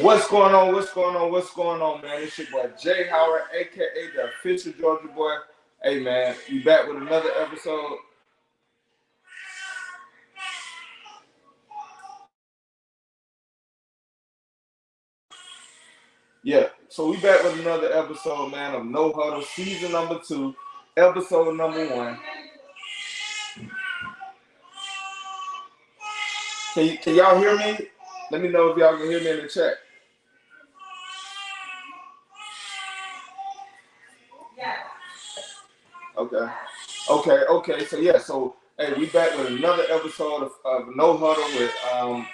What's going on? What's going on? What's going on, man? It's your boy Jay Howard, aka the official Georgia boy. Hey, man, we back with another episode. Yeah, so we back with another episode, man, of No Huddle, season number 2, episode number 1. Can y'all hear me? Let me know if y'all can hear me in the chat. Okay. So hey, we back with another episode of No Huddle with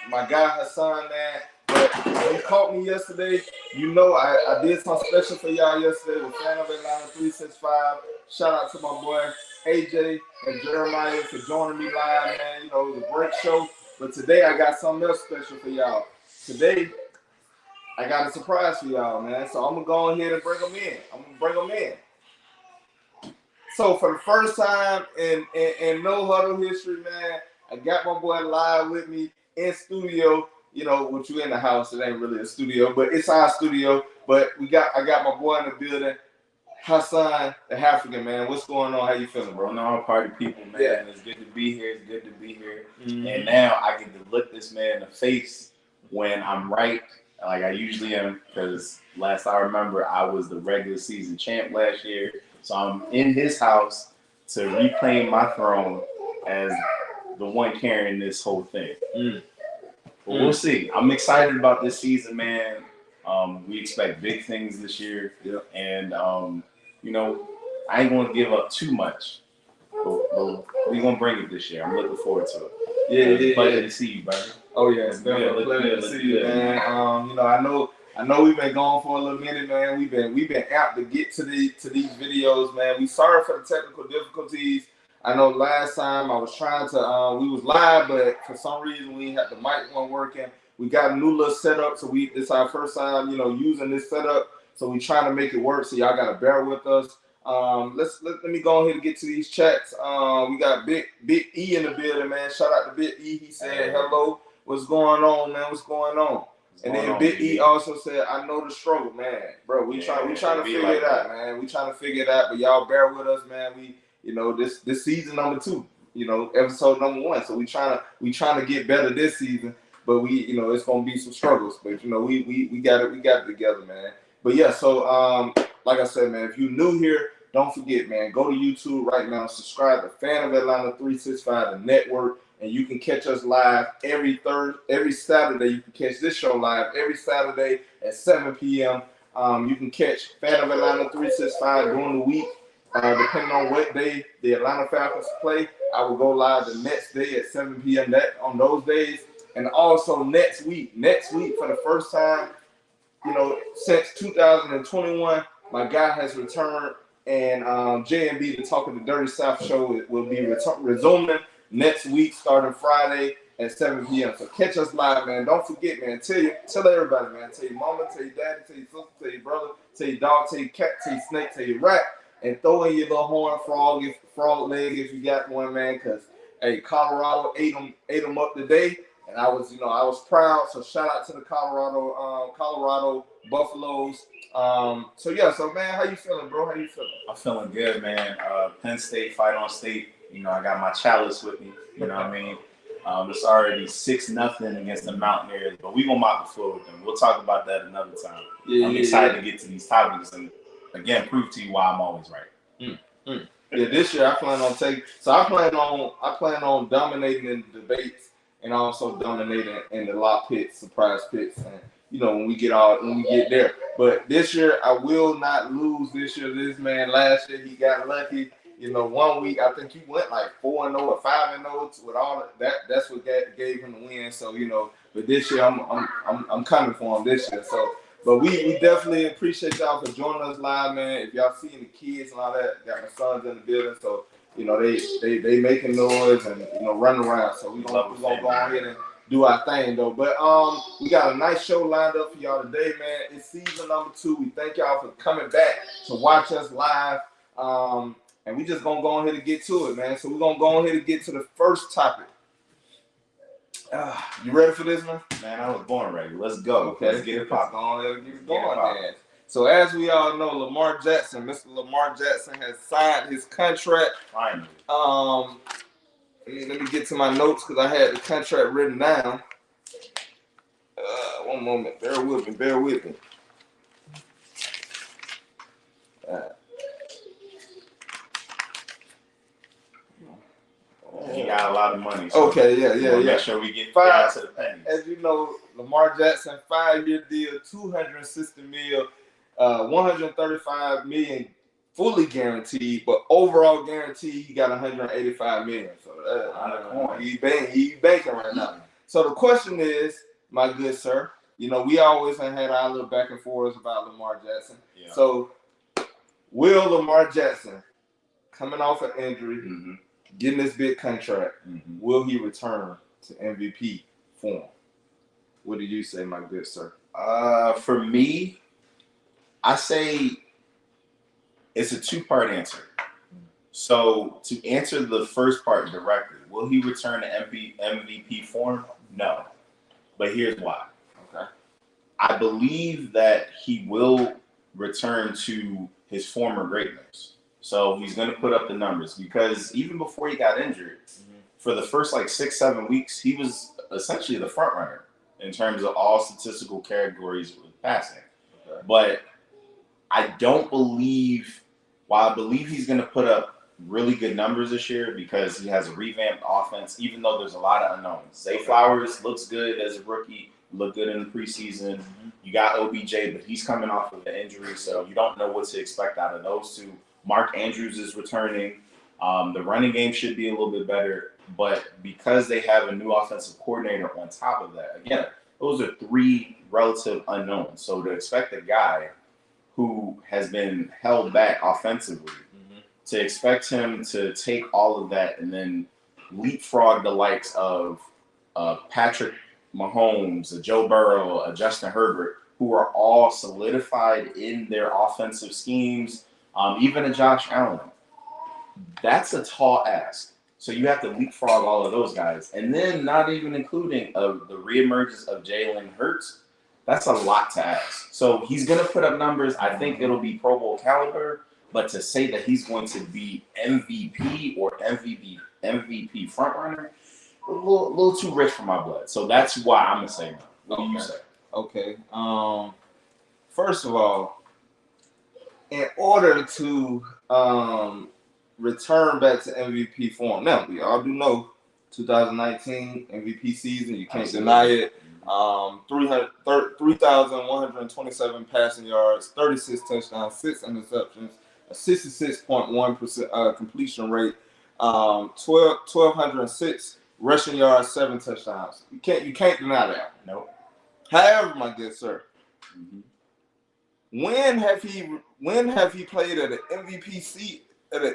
my guy Hassan, man. But you caught me yesterday. You know I did some special for y'all yesterday with Fan of Atlanta 365. Shout out to my boy AJ and Jeremiah for joining me live, man. You know, it was a great show. But today I got something else special for y'all. Today I got a surprise for y'all, man. So I'm gonna go ahead and bring them in. So for the first time in No Huddle history, man, I got my boy live with me in studio. You know, with you in the house, it ain't really a studio, but it's our studio. But I got my boy in the building, Hassan, the African, man. What's going on? How you feeling, bro? No, all party people, man. Yeah. It's good to be here. Mm-hmm. And now I get to look this man in the face when I'm right, like I usually am, because last I remember, I was the regular season champ last year. So I'm in his house to reclaim my throne as the one carrying this whole thing. But we'll see. I'm excited about this season, man. We expect big things this year. Yep. And, you know, I ain't going to give up too much. But we're going to bring it this year. I'm looking forward to it. Yeah. Pleasure to see you, brother. Oh, yeah. It's definitely a pleasure to see you, man. You know, I know we've been gone for a little minute, man. We've been apt to get to these videos, man. We sorry for the technical difficulties. I know last time I was trying to, we was live, but for some reason we had the mic wasn't working. We got a new little setup, so this our first time, you know, using this setup. So we trying to make it work. So y'all gotta bear with us. Let me go ahead and get to these chats. We got Big E in the building, man. Shout out to Big E. He said hello. What's going on, man? What's going on? And then Big E also said, I know the struggle, man. Bro, we trying to figure it out, man. We trying to figure it out, but y'all bear with us, man. You know, this season number 2, you know, episode number 1. So we trying to get better this season, but you know, it's gonna be some struggles. But you know, we got it together, man. But yeah, so like I said, man, if you're new here, don't forget, man, go to YouTube right now, subscribe to Fan of Atlanta 365, the network. And you can catch us live every Saturday. You can catch this show live every Saturday at 7 p.m. You can catch Fan of Atlanta 365 during the week, depending on what day the Atlanta Falcons play. I will go live the next day at 7 p.m. on those days. And also next week for the first time, you know, since 2021, my guy has returned, and J&B, the Talk of the Dirty South show, will be resuming next week, starting Friday at 7 p.m. So catch us live, man. Don't forget, man. Tell everybody, man. Tell your mama, tell your daddy, tell your sister, tell your brother, tell your dog, tell your cat, tell your snake, tell your rat, and throw in your little horn frog leg if you got one, man. Cause hey, Colorado ate them up today, and I was proud. So shout out to the Colorado Buffaloes. So man, how you feeling, bro? How you feeling? I'm feeling good, man. Penn State, fight on state. You know, I got my chalice with me. You know what I mean? It's already 6-0 against the Mountaineers, but we gonna mop the floor with them. We'll talk about that another time. I'm excited to get to these topics and again prove to you why I'm always right. Yeah, this year I plan on dominating in the debates and also dominating in the lock pits, surprise pits, and you know when we get there. But this year I will not lose. This man last year he got lucky. You know, 1 week I think he went like 4-0 or 5-0 with all that. That's what gave him the win. So you know, but this year I'm coming for him this year. So, but we definitely appreciate y'all for joining us live, man. If y'all seeing the kids and all that, got my sons in the building, so you know they making noise and you know running around. So we gonna go ahead and do our thing though. But we got a nice show lined up for y'all today, man. It's season number 2. We thank y'all for coming back to watch us live. And we just gonna go ahead and get to it, man. So we're gonna go ahead and get to the first topic. You ready for this, man? Man, I was born ready. Let's go. Okay. Let's get it popping. Get it going, man. So as we all know, Lamar Jackson, Mr. Lamar Jackson has signed his contract. Finally. Let me get to my notes because I had the contract written down. One moment. Bear with me. He got a lot of money. So okay, yeah. Make sure we get down to the pennies. As you know, Lamar Jackson, 5-year deal, $260 million, $135 million fully guaranteed, but overall guaranteed, he got $185 million. So he banking right now. So the question is, my good sir, you know, we always had our little back and forth about Lamar Jackson. Yeah. So will Lamar Jackson, coming off an injury, getting this big contract, will he return to MVP form? What do you say, my good sir? For me, I say it's a two-part answer. So to answer the first part directly, will he return to MVP form? No. But here's why. Okay. I believe that he will return to his former greatness. So he's going to put up the numbers because even before he got injured, for the first like 6-7 weeks, he was essentially the front runner in terms of all statistical categories with passing. Okay. But I don't believe, while I believe he's going to put up really good numbers this year because he has a revamped offense, even though there's a lot of unknowns. Zay Flowers looks good as a rookie, looked good in the preseason. You got OBJ, but he's coming off of an injury, so you don't know what to expect out of those two. Mark Andrews is returning. The running game should be a little bit better, but because they have a new offensive coordinator on top of that, again, those are three relative unknowns. So to expect a guy who has been held back offensively, to expect him to take all of that and then leapfrog the likes of Patrick Mahomes, a Joe Burrow, a Justin Herbert, who are all solidified in their offensive schemes, even a Josh Allen. That's a tall ask. So you have to leapfrog all of those guys. And then not even including the reemergence of Jalen Hurts, that's a lot to ask. So he's going to put up numbers. I think it'll be Pro Bowl caliber. But to say that he's going to be MVP or MVP frontrunner, a little too rich for my blood. So that's why I'm going to say no. What do you say? Okay. First of all, in order to return back to MVP form, now we all do know 2019 MVP season, you can't deny it. 3,127 passing yards, 36 touchdowns, 6 interceptions, a 66.1% completion rate, 1,206 rushing yards, 7 touchdowns. You can't deny that. Nope. However, my good sir, when have he played at an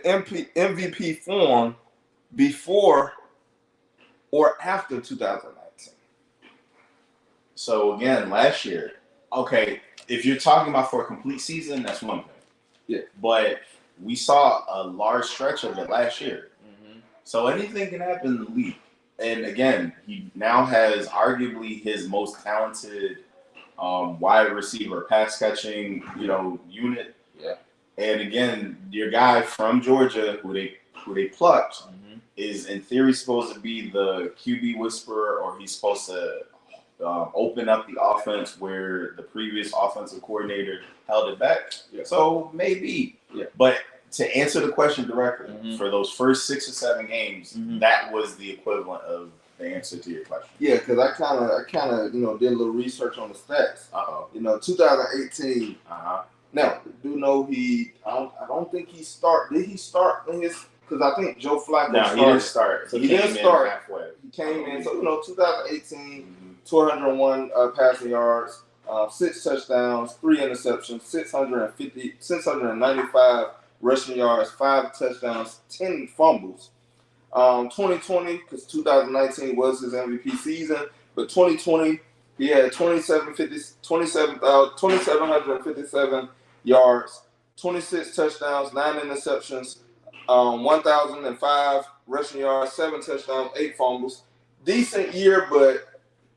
MVP form before or after 2019? So again, last year, okay, if you're talking about for a complete season, that's one thing. Yeah. But we saw a large stretch of it last year. So anything can happen in the league. And again, he now has arguably his most talented wide receiver pass catching, unit. Yeah. And again, your guy from Georgia, who they plucked, is in theory supposed to be the QB whisperer, or he's supposed to open up the offense where the previous offensive coordinator held it back. Yeah. So maybe. Yeah. But to answer the question directly, for those first 6 or 7 games, that was the equivalent of the answer to your question. Yeah, because I kind of did a little research on the stats. 2018. Now, do know I don't think he started. Did he start in his? Because I think Joe Flacco started. He didn't start. So he didn't start halfway. He came in. So 2018, 201 passing yards, 6 touchdowns, 3 interceptions, 695 rushing yards, 5 touchdowns, 10 fumbles. 2020, because 2019 was his MVP season, but 2020 he had 2,757 yards, 26 touchdowns, 9 interceptions, 1,005 rushing yards, 7 touchdowns, 8 fumbles. decent year, but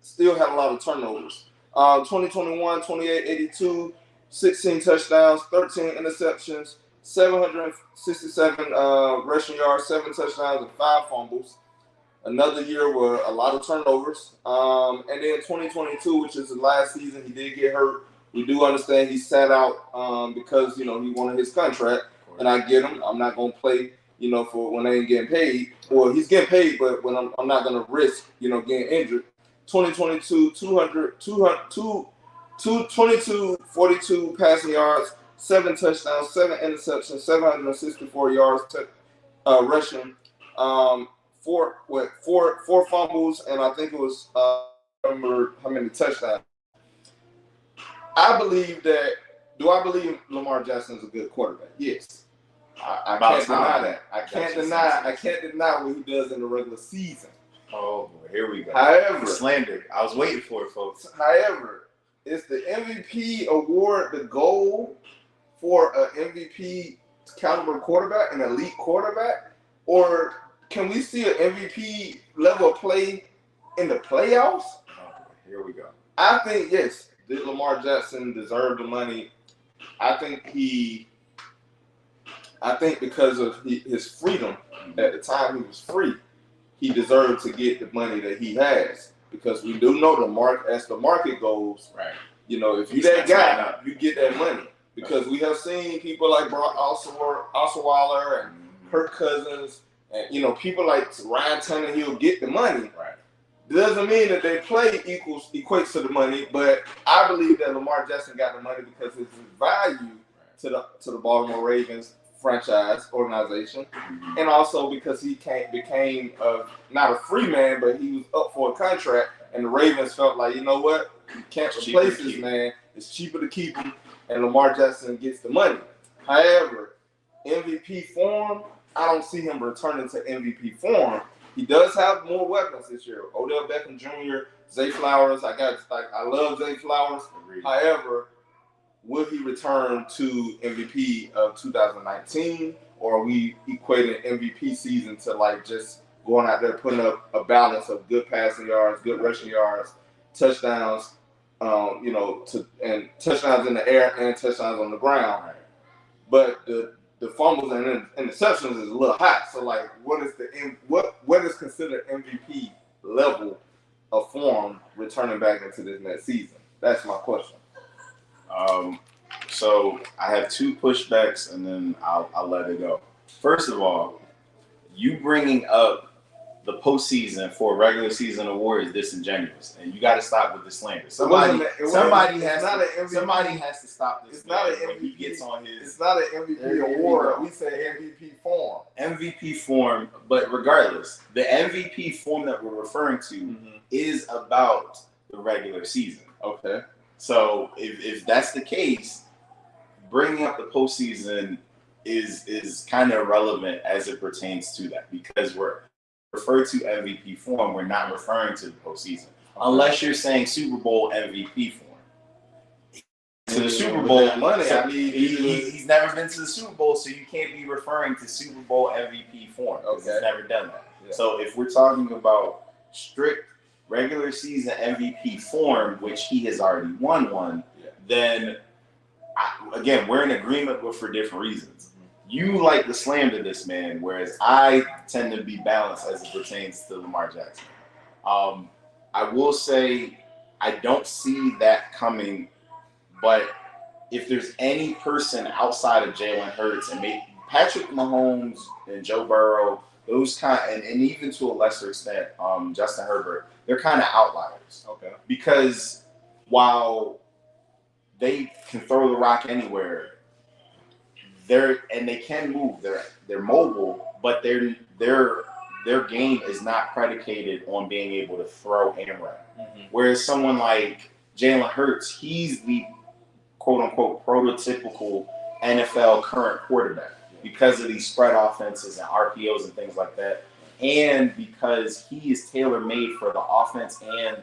still had a lot of turnovers. 2021, 28, 82, 16 touchdowns, 13 interceptions, 767 rushing yards, 7 touchdowns, and 5 fumbles. Another year with a lot of turnovers. And then 2022, which is the last season, he did get hurt. We do understand he sat out because, he wanted his contract. And I get him. I'm not going to play, for when they ain't getting paid. Well, he's getting paid, but when I'm not going to risk, getting injured. 2022, 22, 42 passing yards, 7 touchdowns, 7 interceptions, 764 yards rushing. Four fumbles, and I think it was remember how many touchdowns. I believe Lamar Jackson is a good quarterback? Yes. I can't deny that. I can't deny what he does in the regular season. Oh boy, here we go. However, slander. I was waiting for it, folks. However, is the MVP award the goal for an MVP caliber quarterback, an elite quarterback, or can we see an MVP level of play in the playoffs? Oh, here we go. I think, yes, did Lamar Jackson deserve the money? I think because of his freedom, at the time he was free, he deserved to get the money that he has. Because we do know as the market goes, right? If you that guy, you get that money. Because we have seen people like Brock Osweiler and Kirk Cousins, and people like Ryan Tannehill get the money. Right. It doesn't mean that they play equates to the money, but I believe that Lamar Jackson got the money because his value to the Baltimore Ravens franchise organization, and also because he became not a free man, but he was up for a contract, and the Ravens felt like, you know what, you can't replace this man. It's cheaper to keep him, and Lamar Jackson gets the money. However, MVP form, I don't see him returning to MVP form. He does have more weapons this year. Odell Beckham Jr., Zay Flowers. I love Zay Flowers. Agreed. However, will he return to MVP of 2019, or are we equating MVP season to just going out there putting up a balance of good passing yards, good rushing yards, touchdowns, and touchdowns in the air and touchdowns on the ground. Right. But the fumbles and interceptions is a little hot. So what is considered MVP level of form returning back into this next season? That's my question. So I have 2 pushbacks, and then I'll let it go. First of all, you bringing up the postseason for a regular season award is disingenuous, and you got to stop with the slander. Somebody has to stop this. It's not an MVP. He gets on his. It's not an MVP award. We say MVP form. MVP form, but regardless, the MVP form that we're referring to is about the regular season. Okay. So if that's the case, bringing up the postseason is kind of irrelevant as it pertains to that, because we're referred to MVP form, we're not referring to the postseason. Unless you're saying Super Bowl MVP form. To the Super Bowl money, he's never been to the Super Bowl, so you can't be referring to Super Bowl MVP form. Okay. He's never done that. Yeah. So if we're talking about strict regular season MVP form, which he has already won one, then again, we're in agreement, but for different reasons. You like the slam to this man, whereas I tend to be balanced as it pertains to Lamar Jackson. I will say I don't see that coming, but if there's any person outside of Jalen Hurts and Patrick Mahomes and Joe Burrow, those and even to a lesser extent, Justin Herbert, they're kind of outliers. Okay. Because while they can throw the rock anywhere, they can move. They're mobile, but their game is not predicated on being able to throw and run. Whereas someone like Jalen Hurts, he's the quote unquote prototypical NFL current quarterback because of these spread offenses and RPOs and things like that, and because he is tailor made for the offense and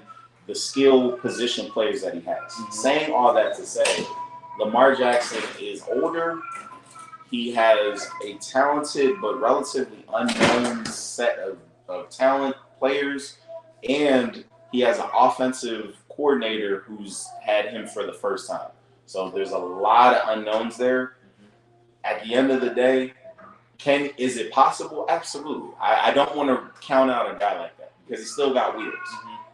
the skill position players that he has. Saying all that to say, Lamar Jackson is older. He has a talented but relatively unknown set of talent players and he has an offensive coordinator who's had him for the first time. So there's a lot of unknowns there. At the end of the day, is it possible? Absolutely. I don't want to count out a guy like that because he's still got wheels.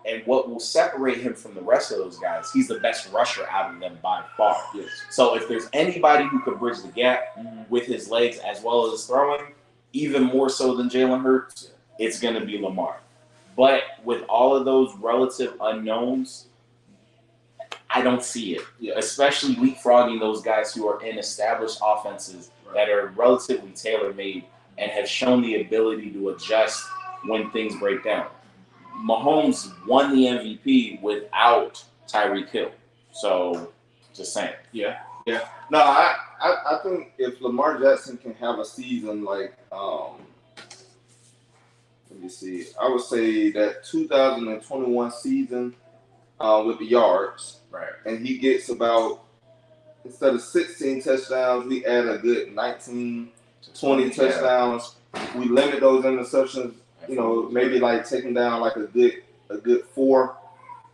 And what will separate him from the rest of those guys, he's the best rusher out of them by far. Yes. So if there's anybody who could bridge the gap with his legs as well as his throwing, even more so than Jalen Hurts, it's going to be Lamar. But with all of those relative unknowns, I don't see it, especially leapfrogging those guys who are in established offenses that are relatively tailor-made and have shown the ability to adjust when things break down. Mahomes won the MVP without Tyreek Hill. So, just saying. Yeah. No, I think if Lamar Jackson can have a season like, let me see, I would say that 2021 season with the yards, and he gets about, instead of 16 touchdowns, we add a good 19, 20 touchdowns. We limit those interceptions. Maybe like taking down like a good 4,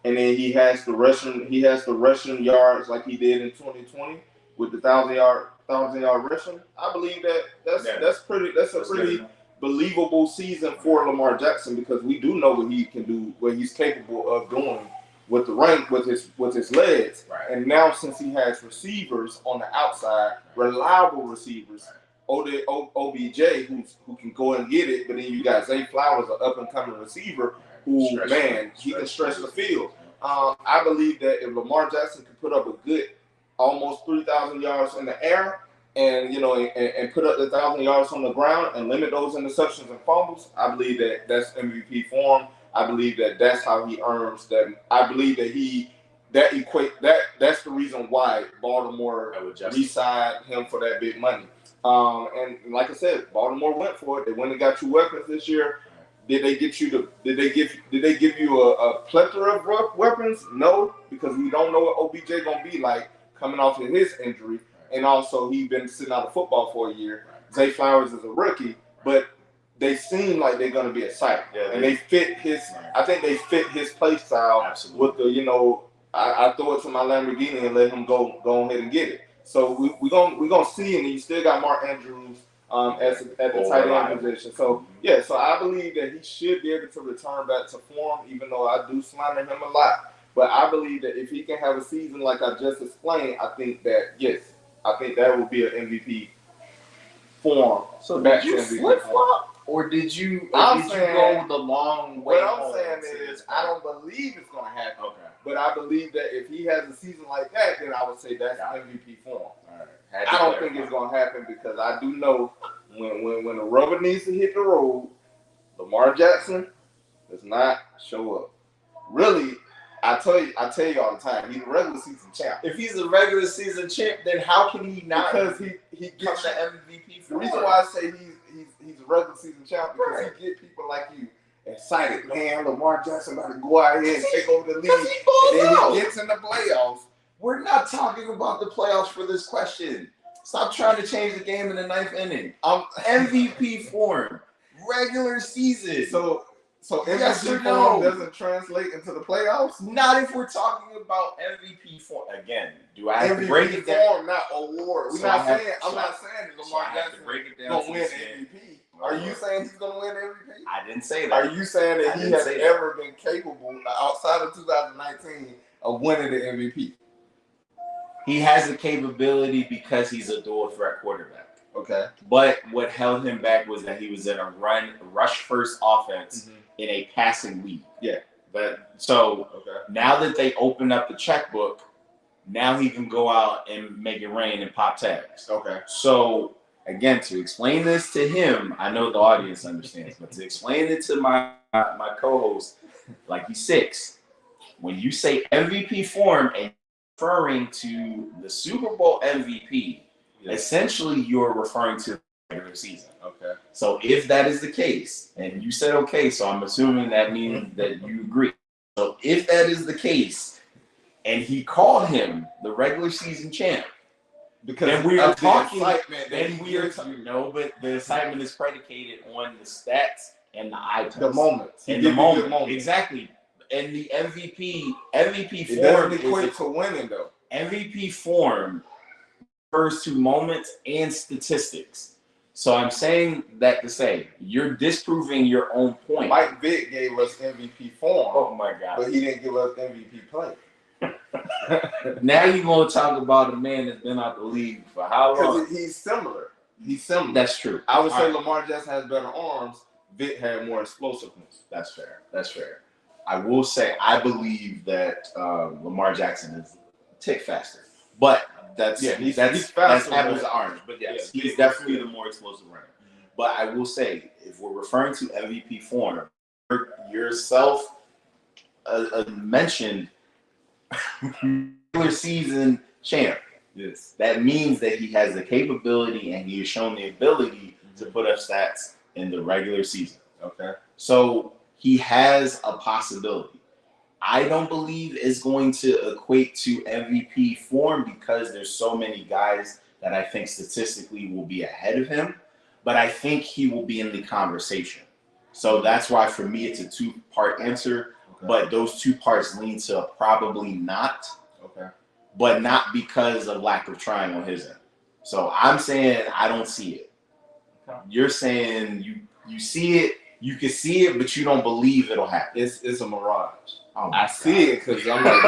and then he has the rushing yards like he did in 2020 with the 1,000-yard rushing. I believe that's a pretty believable season for Lamar Jackson because we do know what he can do, what he's capable of doing with the run, with his legs. And now since he has receivers on the outside, reliable receivers. OBJ who can go and get it, but then you got Zay Flowers, an up and coming receiver who he can stretch the field. I believe that if Lamar Jackson can put up a good almost 3,000 yards in the air and and put up the 1,000 yards on the ground and limit those interceptions and fumbles, I believe that that's MVP form. I believe that that's how he earns that. I believe that that's the reason why Baltimore re-signed him for that big money. And like I said, Baltimore went for it. They went and got you weapons this year. Did they give you a plethora of weapons? No, because we don't know what OBJ gonna be like coming off of his injury, and also he's been sitting out of football for a year. Zay Flowers is a rookie, but they seem like they're gonna be exciting, and they fit his. I think they fit his play style. Absolutely. With the I throw it to my Lamborghini and let him go ahead and get it. So we're gonna see, and you still got Mark Andrews at the tight end position. So so I believe that he should be able to return back to form, even though I do slander him a lot. But I believe that if he can have a season like I just explained, I think that will be an MVP form. So did you flip flop? Or did you go the long way? What I'm saying is, I don't believe it's going to happen. Okay. But I believe that if he has a season like that, then I would say that's MVP form. All right. I don't think it's going to happen because I do know when the rubber needs to hit the road, Lamar Jackson does not show up. Really, I tell you all the time, he's a regular season champ. If he's a regular season champ, then how can he not? Because he gets the MVP. The reason why I say he's a regular season champ because he get people like you excited. Man, Lamar Jackson about to go out here and take over the league. And then he gets in the playoffs. We're not talking about the playoffs for this question. Stop trying to change the game in the 9th inning. MVP form, regular season. So MVP form doesn't translate into the playoffs? Not if we're talking about MVP form. Again, do I have MVP to break it down? Form, not award. I'm not saying that Lamar Jackson is going to win MVP. Are you saying he's going to win MVP? I didn't say that. Are you saying that he has ever been capable, outside of 2019, of winning the MVP? He has the capability because he's a dual threat quarterback. Okay. But what held him back was that he was in a rush first offense in a passing league. Yeah. Now that they opened up the checkbook, now he can go out and make it rain and pop tags. Okay. So again, to explain this to him, I know the audience understands, but to explain it to my co-host, like he's 6, when you say MVP form and referring to the Super Bowl MVP, essentially you're referring to the regular season. Okay. So if that is the case, and you said okay, so I'm assuming that means that you agree. So if that is the case, and he called him the regular season champ, because we are talking, but the excitement is predicated on the stats and the eye test. The moments. And the moment. Exactly. And the MVP it form doesn't equate to winning though. MVP form refers to moments and statistics. So I'm saying that to say you're disproving your own point. Mike Vick gave us MVP form. Oh my God! But he didn't give us MVP play. Now you're gonna talk about a man that's been out the league for how long? Because he's similar. He's similar. That's true. I would say Lamar Jackson has better arms. Vick had more explosiveness. That's fair. That's fair. I will say I believe that Lamar Jackson is a tick faster, but that's he's faster. That's apples to orange. But yes, he's definitely the more explosive runner. But I will say, if we're referring to MVP form, yourself mentioned regular season champ. Yes, that means that he has the capability and he has shown the ability to put up stats in the regular season. Okay, so he has a possibility. I don't believe it's going to equate to MVP form because there's so many guys that I think statistically will be ahead of him, but I think he will be in the conversation. So that's why for me it's a two-part answer, but those two parts lean to probably not, but not because of lack of trying on his end. So I'm saying I don't see it. You're saying you see it, you can see it, but you don't believe it'll happen. It's a mirage. Oh I see it because I'm like,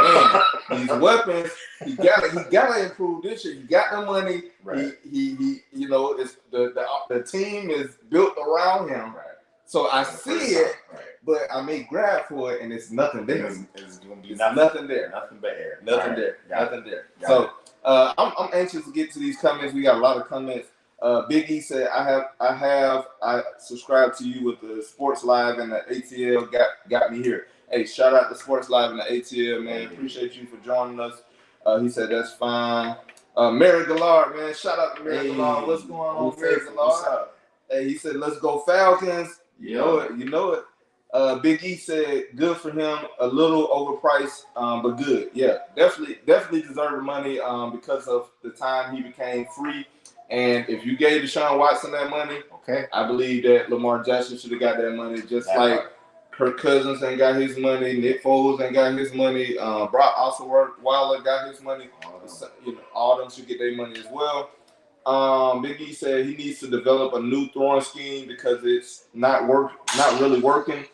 man, these weapons, he gotta improve this year. He got the money. Right. He you know, it's the team is built around him. Right. So I see it, but I may grab for it, and it's nothing there. It's gonna be nothing there. Nothing but air. Nothing there. Nothing there. So I'm anxious to get to these comments. We got a lot of comments. Big E said, I subscribed to you with the Sports Live and the ATL got me here. Hey, shout out to Sports Live and the ATL, man. Appreciate you for joining us. He said that's fine. Mary Gallard, man. Shout out to Mary Gallard. What's going on, Mary Gallard? Hey, he said, let's go Falcons. You know it. Big E said, good for him. A little overpriced, but good. Yeah, definitely deserved the money because of the time he became free. And if you gave Deshaun Watson that money, I believe that Lamar Jackson should have got that money, just like Kirk Cousins ain't got his money, Nick Foles ain't got his money, Brock Osweiler got his money. All them should get their money as well. Big E said he needs to develop a new throwing scheme because it's not really working.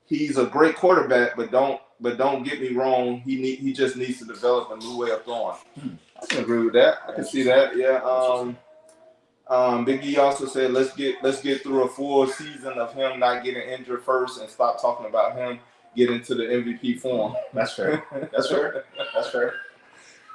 He's a great quarterback, but don't get me wrong. He just needs to develop a new way of throwing. I can agree with that. I can see that. Yeah. Big E also said let's get through a full season of him not getting injured first and stop talking about him getting to the MVP form. That's fair. That's fair. That's fair.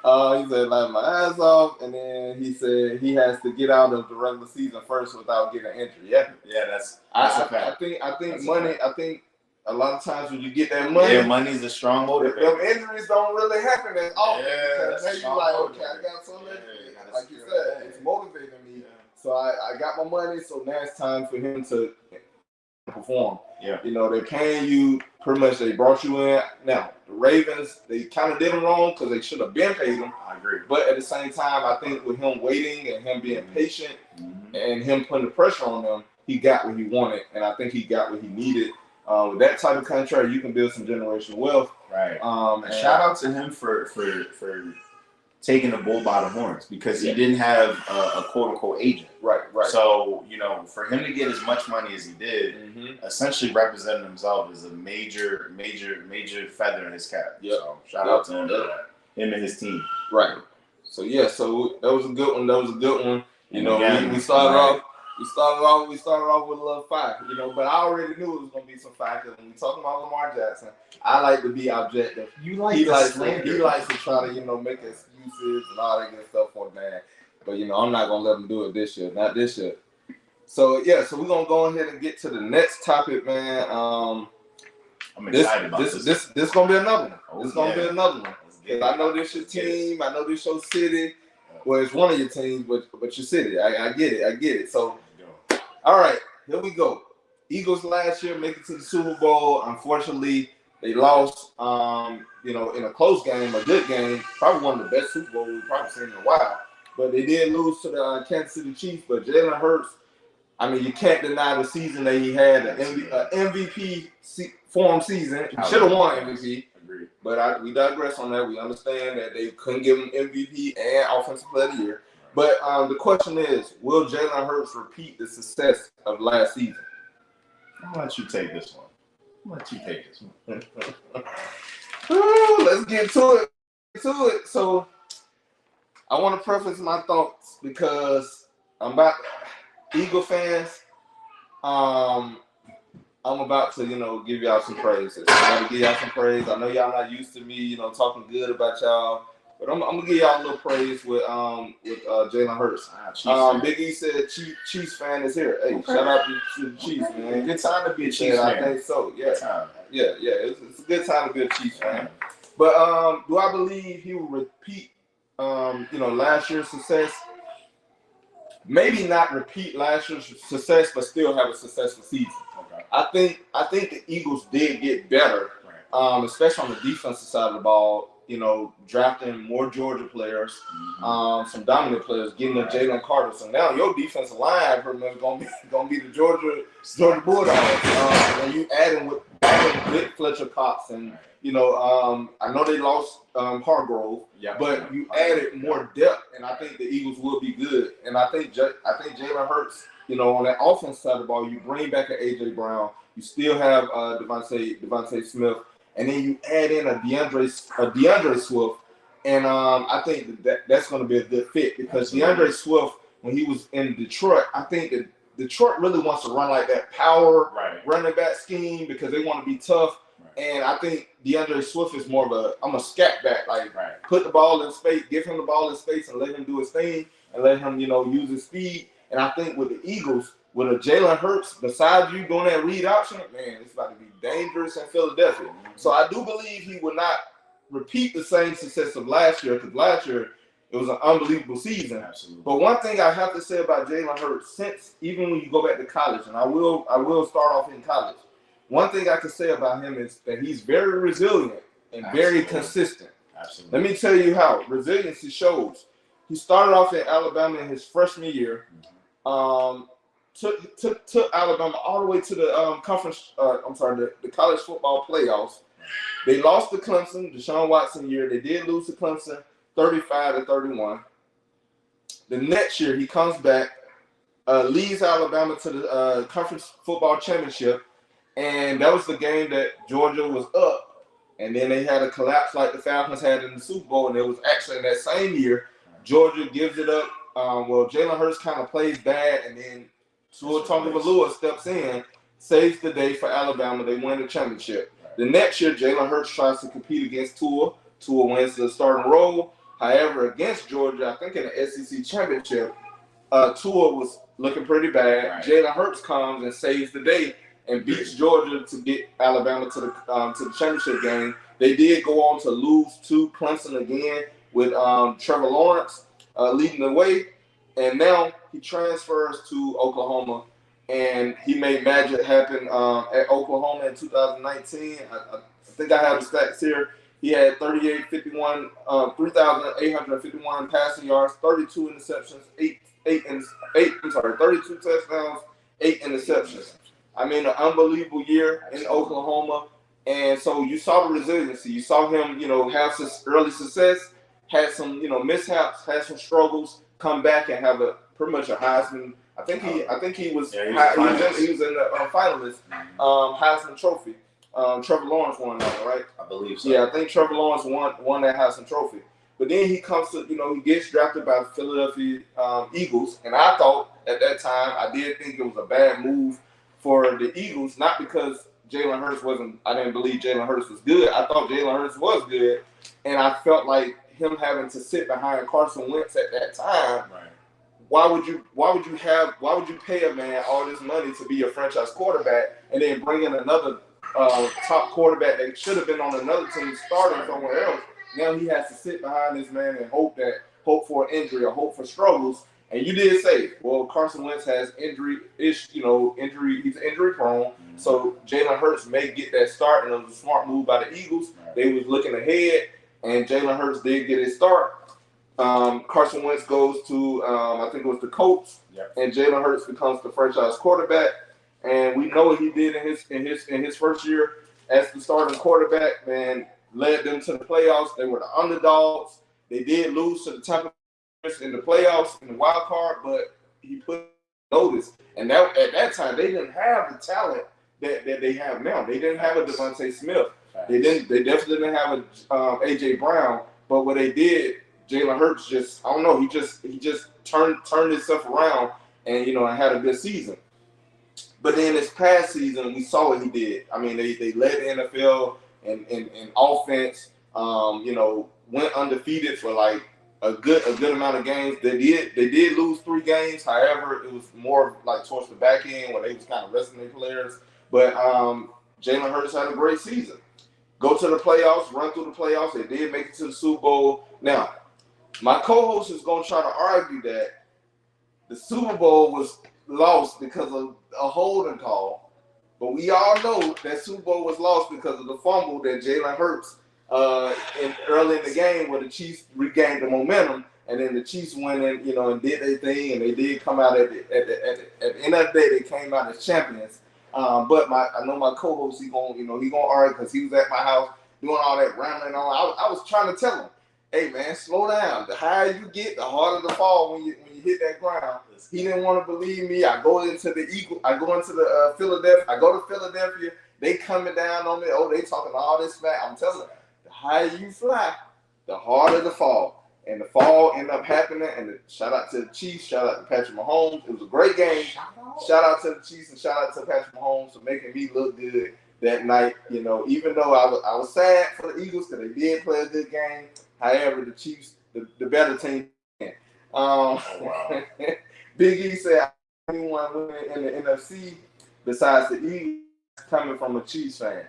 He said laugh my ass off, and then he said he has to get out of the regular season first without getting injured. Yeah. That's a fact. I think money. I think a lot of times when you get that money, money's a strong motivator. Them injuries don't really happen as often. Yeah, because now you like, okay, I got so much. Like you said, it's motivating me. Yeah. So I got my money. So now it's time for him to perform. Yeah. They're paying you pretty much. They brought you in. Now the Ravens, they kind of did him wrong because they should have been paid him. I agree. But at the same time, I think with him waiting and him being patient and him putting the pressure on them, he got what he wanted, and I think he got what he needed. With that type of contract, you can build some generational wealth. Right. And shout out to him for taking the bull by the horns because he didn't have a quote unquote agent. Right. So for him to get as much money as he did, essentially representing himself as a major feather in his cap. Yep. So shout out to him for that. Him and his team. Right. So that was a good one. We started off. We started off with a little fire, but I already knew it was gonna be some fire because when we talking about Lamar Jackson, I like to be objective. He likes to try to, make excuses and all that good stuff for the man. But I'm not gonna let him do it this year, not this year. So we're gonna go ahead and get to the next topic, man. I'm excited about this. This gonna be another one. This gonna be another one. I know this your team. I know this your city. Well, it's one of your teams, but your city. I get it. So, all right, here we go. Eagles last year make it to the Super Bowl. Unfortunately, they lost. In a close game, a good game, probably one of the best Super Bowls we've probably seen in a while. But they did lose to the Kansas City Chiefs. But Jalen Hurts I mean, you can't deny the season that he had, an MVP form season. He should have won MVP. Agreed. But we digress on that. We understand that they couldn't give him MVP and Offensive Player of the Year. But the question is, will Jalen Hurts repeat the success of last season? I'll let you take this one. Ooh, let's get to it. So I want to preface my thoughts because I'm about Eagle fans. I'm about to, give y'all some praise. I'm about to give y'all some praise. I know y'all not used to me, talking good about y'all. But I'm gonna give y'all a little praise with Jalen Hurts. Big E said Chiefs fan is here. Hey, okay. Shout out to the Chiefs, man. Good time to be a Chiefs fan. I think so. Yeah, it's a good time to be a Chiefs fan. But do I believe he will repeat last year's success? Maybe not repeat last year's success, but still have a successful season. Okay. I think the Eagles did get better, especially on the defensive side of the ball. Drafting more Georgia players, some dominant players, getting a Jalen Carter. So now your defensive line pretty much gonna be the Georgia Bulldogs. And you adding with Fletcher Cox and I know they lost Hargrove, but you added more depth, and I think the Eagles will be good. And I think Jalen Hurts, on that offense side of the ball, you bring back an AJ Brown, you still have Devontae Smith. And then you add in a DeAndre Swift, and I think that's going to be a good fit because DeAndre Swift, when he was in Detroit, I think that Detroit really wants to run like that power running back scheme because they want to be tough. And I think DeAndre Swift is more of I'm a scat back, put the ball in space, give him the ball in space, and let him do his thing, and let him use his speed. And I think with the Eagles, with a Jalen Hurts beside you doing that read option, man, it's about to be dangerous in Philadelphia. So I do believe he will not repeat the same success of last year because last year it was an unbelievable season. Absolutely. But one thing I have to say about Jalen Hurts, since even when you go back to college, and I will start off in college, one thing I can say about him is that he's very resilient and very consistent. Absolutely. Let me tell you how resiliency shows. He started off in Alabama in his freshman year. Took Alabama all the way to the the college football playoffs. They lost to Clemson, Deshaun Watson year. They did lose to Clemson, 35-31. The next year he comes back, leads Alabama to the conference football championship, and that was the game that Georgia was up, and then they had a collapse like the Falcons had in the Super Bowl, and it was actually in that same year Georgia gives it up. Jalen Hurts kind of plays bad, and then Tua Tagovailoa steps in, saves the day for Alabama. They win the championship. The next year, Jalen Hurts tries to compete against Tua. Tua wins the starting role. However, against Georgia, I think in the SEC championship, Tua was looking pretty bad. Jalen Hurts comes and saves the day and beats Georgia to get Alabama to the championship game. They did go on to lose to Clemson again with Trevor Lawrence leading the way. And now he transfers to Oklahoma, and he made magic happen at Oklahoma in 2019. I think I have the stats here. He had 3,851 passing yards, 32 interceptions, 32 touchdowns, 8 interceptions. I mean, an unbelievable year in Oklahoma. And so you saw the resiliency. You saw him, have some early success, had some, mishaps, had some struggles, come back and have pretty much a Heisman. I think he was in the finalist Heisman Trophy. Trevor Lawrence won that, right? I believe so. Yeah, I think Trevor Lawrence won that Heisman Trophy. But then he comes to, he gets drafted by the Philadelphia Eagles, and I thought at that time I did think it was a bad move for the Eagles, not because Jalen Hurts I didn't believe Jalen Hurts was good. I thought Jalen Hurts was good, and I felt like him having to sit behind Carson Wentz at that time. Right. Why would you pay a man all this money to be a franchise quarterback and then bring in another top quarterback that should have been on another team starting somewhere else? Now he has to sit behind this man and hope for an injury or hope for struggles. And you did say, Carson Wentz has injury. He's injury prone. Mm-hmm. So Jalen Hurts may get that start, and it was a smart move by the Eagles. Right. They was looking ahead, and Jalen Hurts did get his start. Carson Wentz goes to, I think it was the Colts, and Jalen Hurts becomes the franchise quarterback. And we know what he did in his first year as the starting quarterback. Man, led them to the playoffs. They were the underdogs. They did lose to the Tampa Bay in the playoffs in the wild card, but he put notice. And that at that time they didn't have the talent that they have now. They didn't have a Devontae Smith. They definitely didn't have a AJ Brown. But what they did, Jalen Hurts just, I don't know, he just turned himself around and and had a good season. But then this past season, we saw what he did. I mean, they led the NFL in offense. Went undefeated for like a good amount of games. They did lose 3 games. However, it was more like towards the back end where they was kind of resting their players. But Jalen Hurts had a great season. Go to the playoffs, run through the playoffs. They did make it to the Super Bowl. Now, my co-host is going to try to argue that the Super Bowl was lost because of a holding call. But we all know that Super Bowl was lost because of the fumble that Jalen Hurts early in the game where the Chiefs regained the momentum. And then the Chiefs went in, and did their thing. And they did come out at the end of the day, they came out as champions. But I know my co-host, he gonna argue because he was at my house doing all that rambling on. I was trying to tell him, hey man, slow down. The higher you get, the harder the fall when you hit that ground. He didn't want to believe me. I go to Philadelphia. I go to Philadelphia. They coming down on me. Oh, they talking all this smack. I'm telling you, the higher you fly, the harder the fall. And the fall ended up happening. And shout out to the Chiefs. Shout out to Patrick Mahomes. It was a great game. Shout out to the Chiefs and shout out to Patrick Mahomes for making me look good that night. Even though I was sad for the Eagles because they did play a good game. However, the Chiefs, the better team. Big E said, anyone winning in the NFC besides the Eagles coming from a Chiefs fan.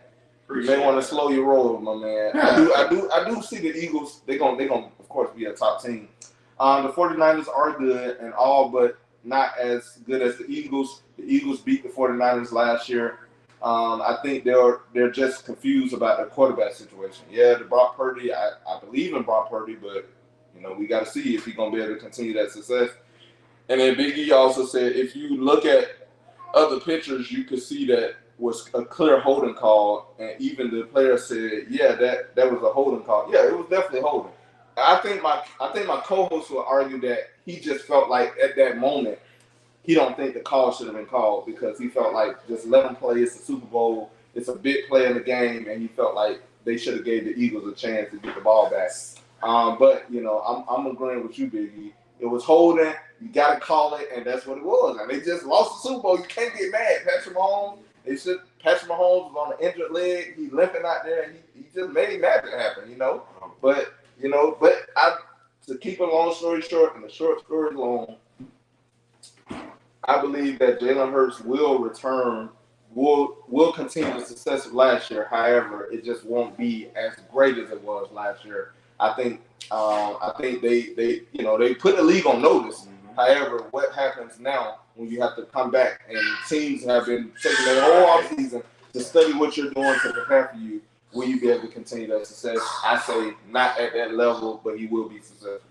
You may want to slow your roll, my man. I do see the Eagles. They're gonna of course be a top team. The 49ers are good and all, but not as good as the Eagles. The Eagles beat the 49ers last year. I think they're just confused about the quarterback situation. Yeah, the Brock Purdy. I believe in Brock Purdy, but we got to see if he's gonna be able to continue that success. And then Big E also said, if you look at other pictures, you could see that was a clear holding call, and even the player said, yeah, that was a holding call. Yeah, it was definitely holding. I think my co-host will argue that he just felt like at that moment he don't think the call should have been called because he felt like just let him play. It's a Super Bowl. It's a big play in the game, and he felt like they should have gave the Eagles a chance to get the ball back. But I'm agreeing with you, Big E. It was holding. You got to call it, and that's what it was. And they just lost the Super Bowl. You can't get mad. Patrick Mahomes was on an injured leg. He limping out there, and he just made magic happen, But to keep a long story short and a short story long, I believe that Jalen Hurts will return, will continue the success of last year. However, it just won't be as great as it was last year. I think they put the league on notice. Mm-hmm. However, what happens now when you have to come back and teams have been taking their whole offseason to study what you're doing to prepare for you, will you be able to continue that success? I say not at that level, but he will be successful.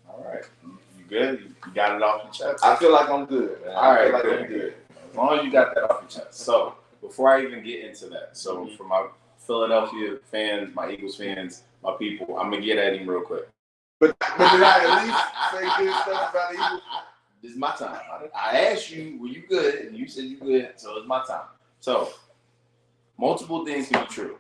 All right. You good? You got it off your chest? I feel like I'm good, man. All right, I'm good. As long as you got that off your chest. So before I even get into that, for my Philadelphia fans, my Eagles fans, my people, I'm gonna get at him real quick. But did I at least say good stuff about the Eagles? This is my time. I asked you, were you good? And you said you good, so it's my time. So multiple things can be true.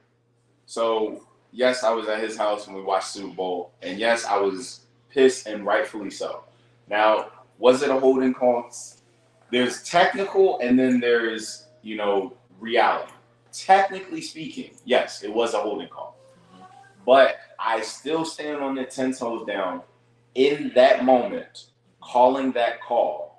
So yes, I was at his house when we watched Super Bowl, and yes, I was pissed and rightfully so. Now, was it a holding call? There's technical, and then there's reality. Technically speaking, yes, it was a holding call. But I still stand on the 10 toes down. In that moment, calling that call,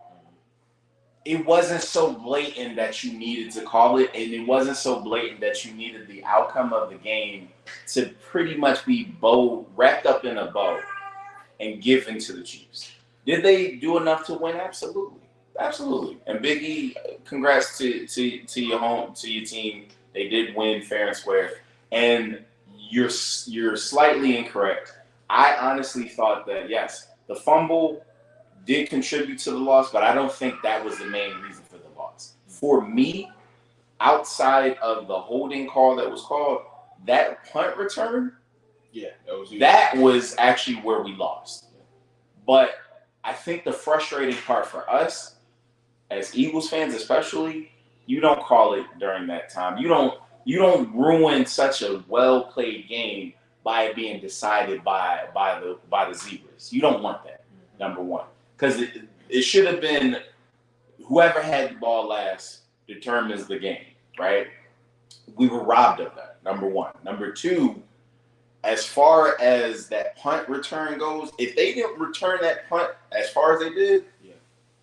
it wasn't so blatant that you needed to call it, and it wasn't so blatant that you needed the outcome of the game to pretty much be wrapped up in a bow and given to the Chiefs. Did they do enough to win? Absolutely. Absolutely. And Big E, congrats to your team. They did win fair and square. And you're slightly incorrect. I honestly thought that, yes, the fumble did contribute to the loss, but I don't think that was the main reason for the loss. For me, outside of the holding call that was called, that punt return, that was actually where we lost. But I think the frustrating part for us, as Eagles fans especially, you don't call it during that time. You don't ruin such a well-played game by it being decided by the Zebras. You don't want that, number one. Because it should have been whoever had the ball last determines the game, right? We were robbed of that, number one. Number two, as far as that punt return goes, if they didn't return that punt as far as they did,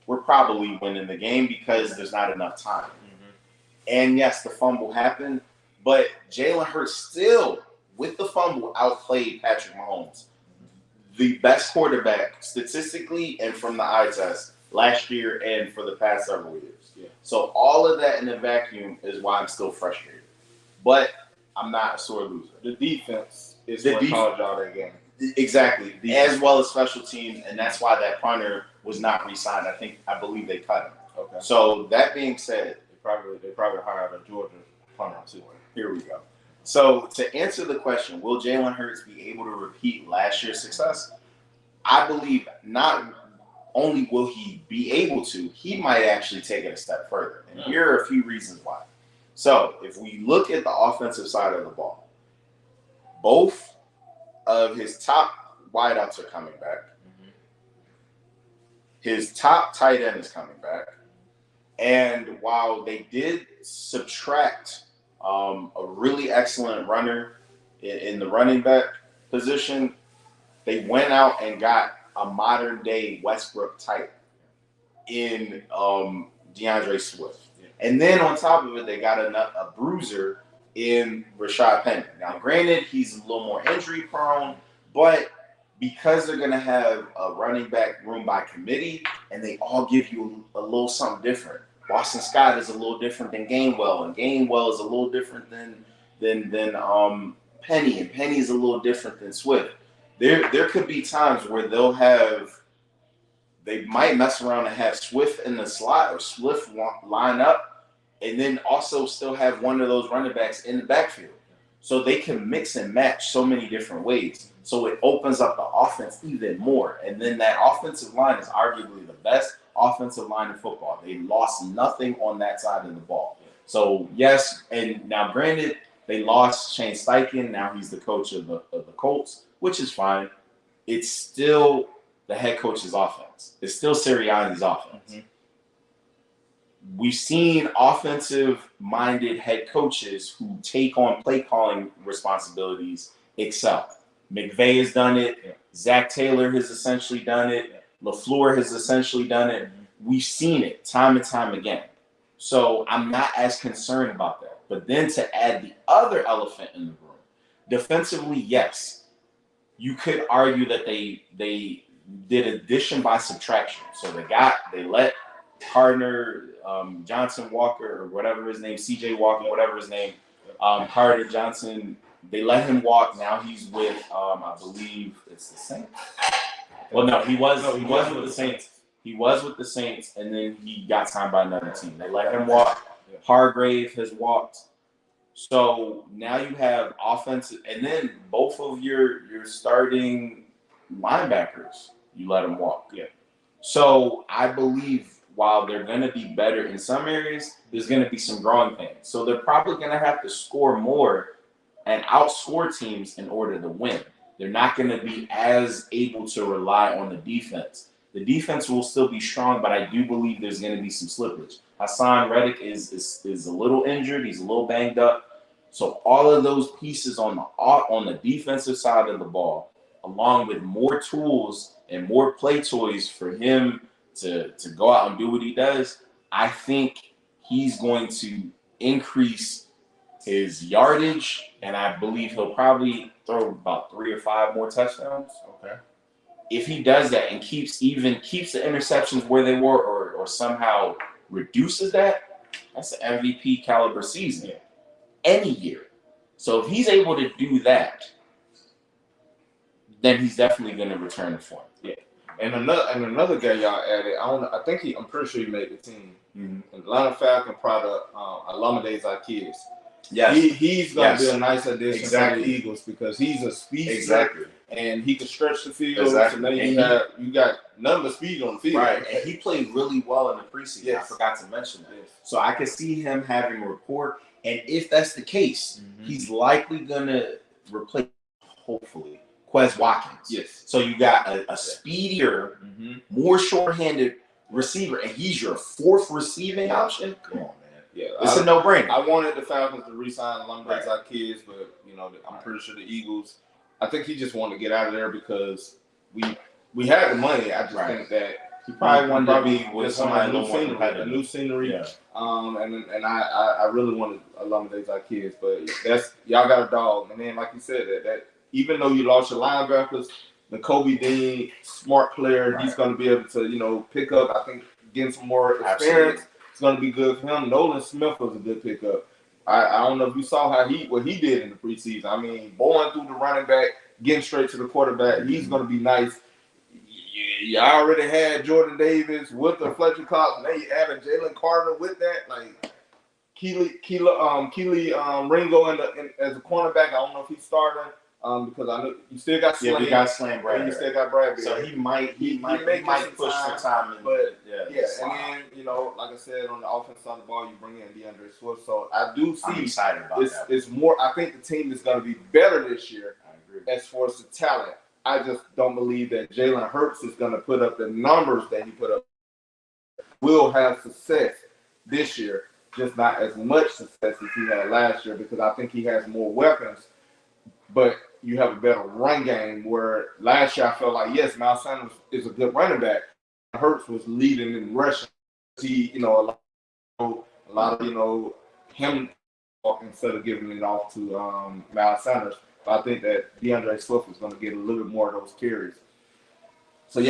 we're probably winning the game because there's not enough time. Mm-hmm. And yes, the fumble happened, but Jalen Hurts still, with the fumble, outplayed Patrick Mahomes, the best quarterback statistically and from the eye test last year and for the past several years. Yeah. So all of that in a vacuum is why I'm still frustrated. But I'm not a sore loser. The defense is what caused y'all that game. Exactly. As well as special teams, and that's why that punter was not re-signed. I believe they cut him. Okay. So that being said, they probably hired a Georgia punter too. Here we go. So to answer the question, will Jalen Hurts be able to repeat last year's success? I believe not only will he be able to, he might actually take it a step further. And here are a few reasons why. So if we look at the offensive side of the ball, both of his top wideouts are coming back. Mm-hmm. His top tight end is coming back. And while they did subtract a really excellent runner in the running back position, they went out and got a modern-day Westbrook type in DeAndre Swift. Yeah. And then on top of it, they got a bruiser in Rashad Penny. Now, granted, he's a little more injury-prone, but because they're going to have a running back room by committee, and they all give you a little something different. Boston Scott is a little different than Gainwell, and Gainwell is a little different than Penny, and Penny is a little different than Swift. There could be times where they might mess around and have Swift in the slot or Swift line up, and then also still have one of those running backs in the backfield. So they can mix and match so many different ways. So it opens up the offense even more. And then that offensive line is arguably the best offensive line in football. They lost nothing on that side of the ball. So yes, and now granted, they lost Shane Steichen. Now he's the coach of the Colts, which is fine. It's still the head coach's offense. It's still Sirianni's offense. Mm-hmm. We've seen offensive-minded head coaches who take on play-calling responsibilities excel. McVay has done it. Yeah. Zach Taylor has essentially done it. Yeah. LaFleur has essentially done it. Mm-hmm. We've seen it time and time again. So I'm not as concerned about that. But then to add the other elephant in the room, defensively, yes, you could argue that they did addition by subtraction. So they let Gardner Johnson Walker or whatever his name, CJ Walker, whatever his name, Carter Johnson, they let him walk. Now he's with I believe it's the Saints. Well, no, he was with the Saints. He was with the Saints, and then he got signed by another team. They let him walk. Hargrave has walked. So now you have offensive, and then both of your starting linebackers, you let them walk. Yeah. So I believe while they're going to be better in some areas, there's going to be some growing pains. So they're probably going to have to score more and outscore teams in order to win. They're not going to be as able to rely on the defense. The defense will still be strong, but I do believe there's going to be some slippage. Hassan Reddick is a little injured. He's a little banged up. So all of those pieces on the defensive side of the ball, along with more tools and more play toys for him to go out and do what he does, I think he's going to increase his yardage, and I believe he'll probably throw about 3 or 5 more touchdowns. Okay. If he does that and keeps the interceptions where they were or somehow reduces that, that's an MVP caliber season any year. So if he's able to do that, then he's definitely going to return to form. Yeah. And another guy y'all added, I'm pretty sure he made the team. Mm-hmm. Atlanta Falcon product, Lamar Jackson. Yes. He's going to be a nice addition for the Eagles because he's a speedster. Exactly. And he can stretch the field. Exactly. So then you got none but speed on the field. Right. And he played really well in the preseason. Yes. I forgot to mention that. Yes. So I could see him having a rapport. And if that's the case, he's likely going to replace, hopefully, Quez Watkins. Yes. So you got a speedier, more short-handed receiver, and he's your fourth receiving option. Come on, man. Yeah, it's a no-brainer. I wanted the Falcons to re-sign Lamar Jackson, but I'm pretty sure the Eagles. I think he just wanted to get out of there because we had the money. I just think that he probably wanted to be with somebody a new scenery. Yeah. And I really wanted Lamar Jackson, but that's y'all got a dog. And then like you said that even though you lost your linebackers, the Kobe Dean, smart player, he's going to be able to pick up. I think getting some more experience. Absolutely. It's going to be good for him. Nolan Smith was a good pickup. I don't know if you saw what he did in the preseason. I mean, bowling through the running back, getting straight to the quarterback. He's going to be nice. You already had Jordan Davis with the Fletcher Cox, and then you added Jalen Carter with that. Like Keely Ringo as a cornerback. I don't know if he's starting because I know you still got Slam. Yeah, we got Slam Bradbury. You still got Bradbury. So he might push for time. But and then like I said, on the offense side of the ball, you bring in DeAndre Swift. So I do see. I'm excited about that. It's more. I think the team is going to be better this year. I agree. As far as the talent. I just don't believe that Jalen Hurts is going to put up the numbers that he put up. Will have success this year, just not as much success as he had last year because I think he has more weapons, but you have a better run game where last year I felt like, yes, Miles Sanders is a good running back. Hurts was leading in rushing. See, a lot of him instead of giving it off to Miles Sanders. But I think that DeAndre Swift is going to get a little bit more of those carries. So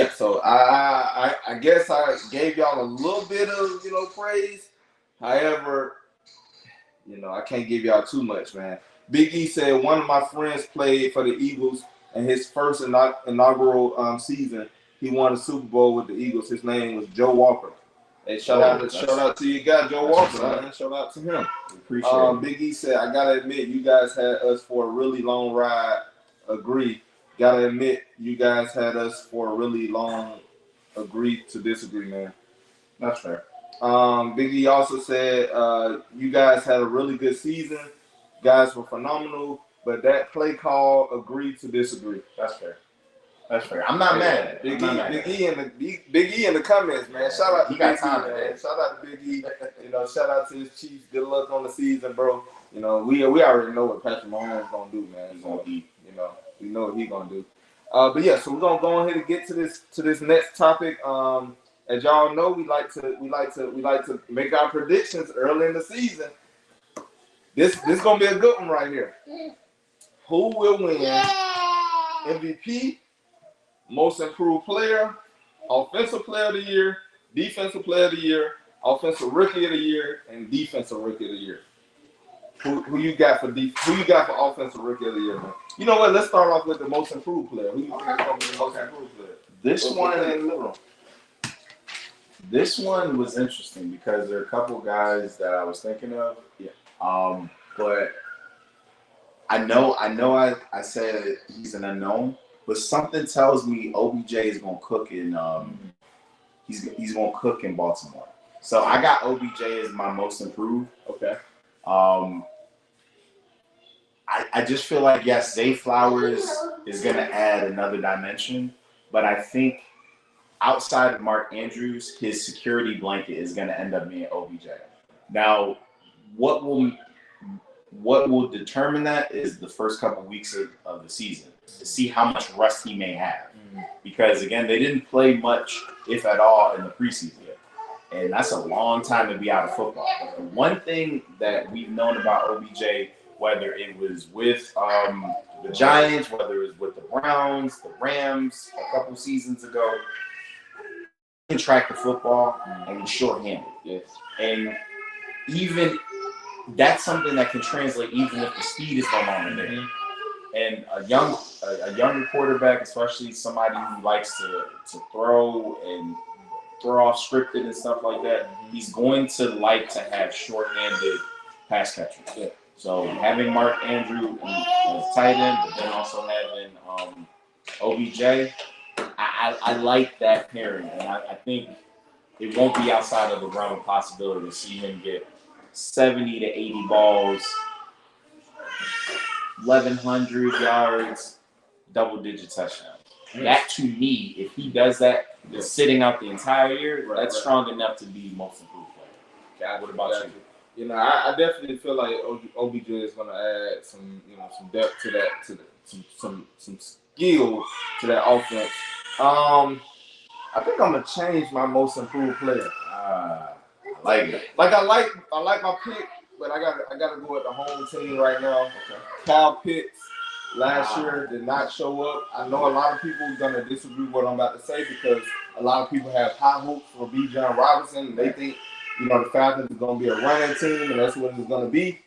I guess I gave y'all a little bit of praise. However, I can't give y'all too much, man. Big E said one of my friends played for the Eagles in his first inaugural season. He won a Super Bowl with the Eagles. His name was Joe Walker. Hey, shout out to your guy Joe Walker, man. Shout out to him. Appreciate it. Big E said, I gotta admit, you guys had us for a really long ride. Agree. Gotta admit, you guys had us for a really long. Agree to disagree, man. That's fair. Big E also said, you guys had a really good season. Guys were phenomenal, but that play call, agree to disagree. That's fair. That's fair. I'm not mad at it. Big E in the comments, man. Shout out to Big E, man. Shout out to Big E. Shout out to his Chiefs. Good luck on the season, bro. We already know what Patrick Mahomes gonna do, man. He's gonna eat. We know what he's gonna do. But yeah, so we're gonna go ahead and get to this next topic. As y'all know, we like to make our predictions early in the season. This gonna be a good one right here. Who will win MVP? Most improved player, offensive player of the year, defensive player of the year, offensive rookie of the year, and defensive rookie of the year. Who you got for offensive rookie of the year, man? You know what? Let's start off with the most improved player. Who you think is going to be the most improved player? This one was interesting because there are a couple guys that I was thinking of. Yeah. But I know I said he's an unknown. But something tells me OBJ is gonna cook in. He's gonna cook in Baltimore. So I got OBJ as my most improved. Okay. I just feel like yes, Zay Flowers is gonna add another dimension, but I think outside of Mark Andrews, his security blanket is gonna end up being OBJ. Now, what will determine that is the first couple weeks of the season to see how much rust he may have. Because, again, they didn't play much, if at all, in the preseason. And that's a long time to be out of football. But the one thing that we've known about OBJ, whether it was with the Giants, whether it was with the Browns, the Rams a couple seasons ago, he can track the football and he's short-handed. Yes. And even that's something that can translate even if the speed is no longer there. And a younger quarterback, especially somebody who likes to throw and throw off scripted and stuff like that, he's going to like to have short-handed pass catchers. Yeah. So having Mark Andrews as tight end, but then also having OBJ, I like that pairing, and I think it won't be outside of the realm of possibility to see him get 70 to 80 balls, 1,100 yards, double-digit touchdowns. That, to me, if he does that, just sitting out the entire year, that's strong enough to be most improved player. What about you? You know, I definitely feel like OBJ is going to add some, some depth to that, some skill to that offense. I think I'm gonna change my most improved player. I like it. Like I like my pick, but I gotta go with the home team right now. Okay. Kyle Pitts last year did not show up. I know a lot of people are gonna disagree with what I'm about to say because a lot of people have high hopes for Bijan Robinson. And they think the Falcons is gonna be a running team, and that's what it's gonna be.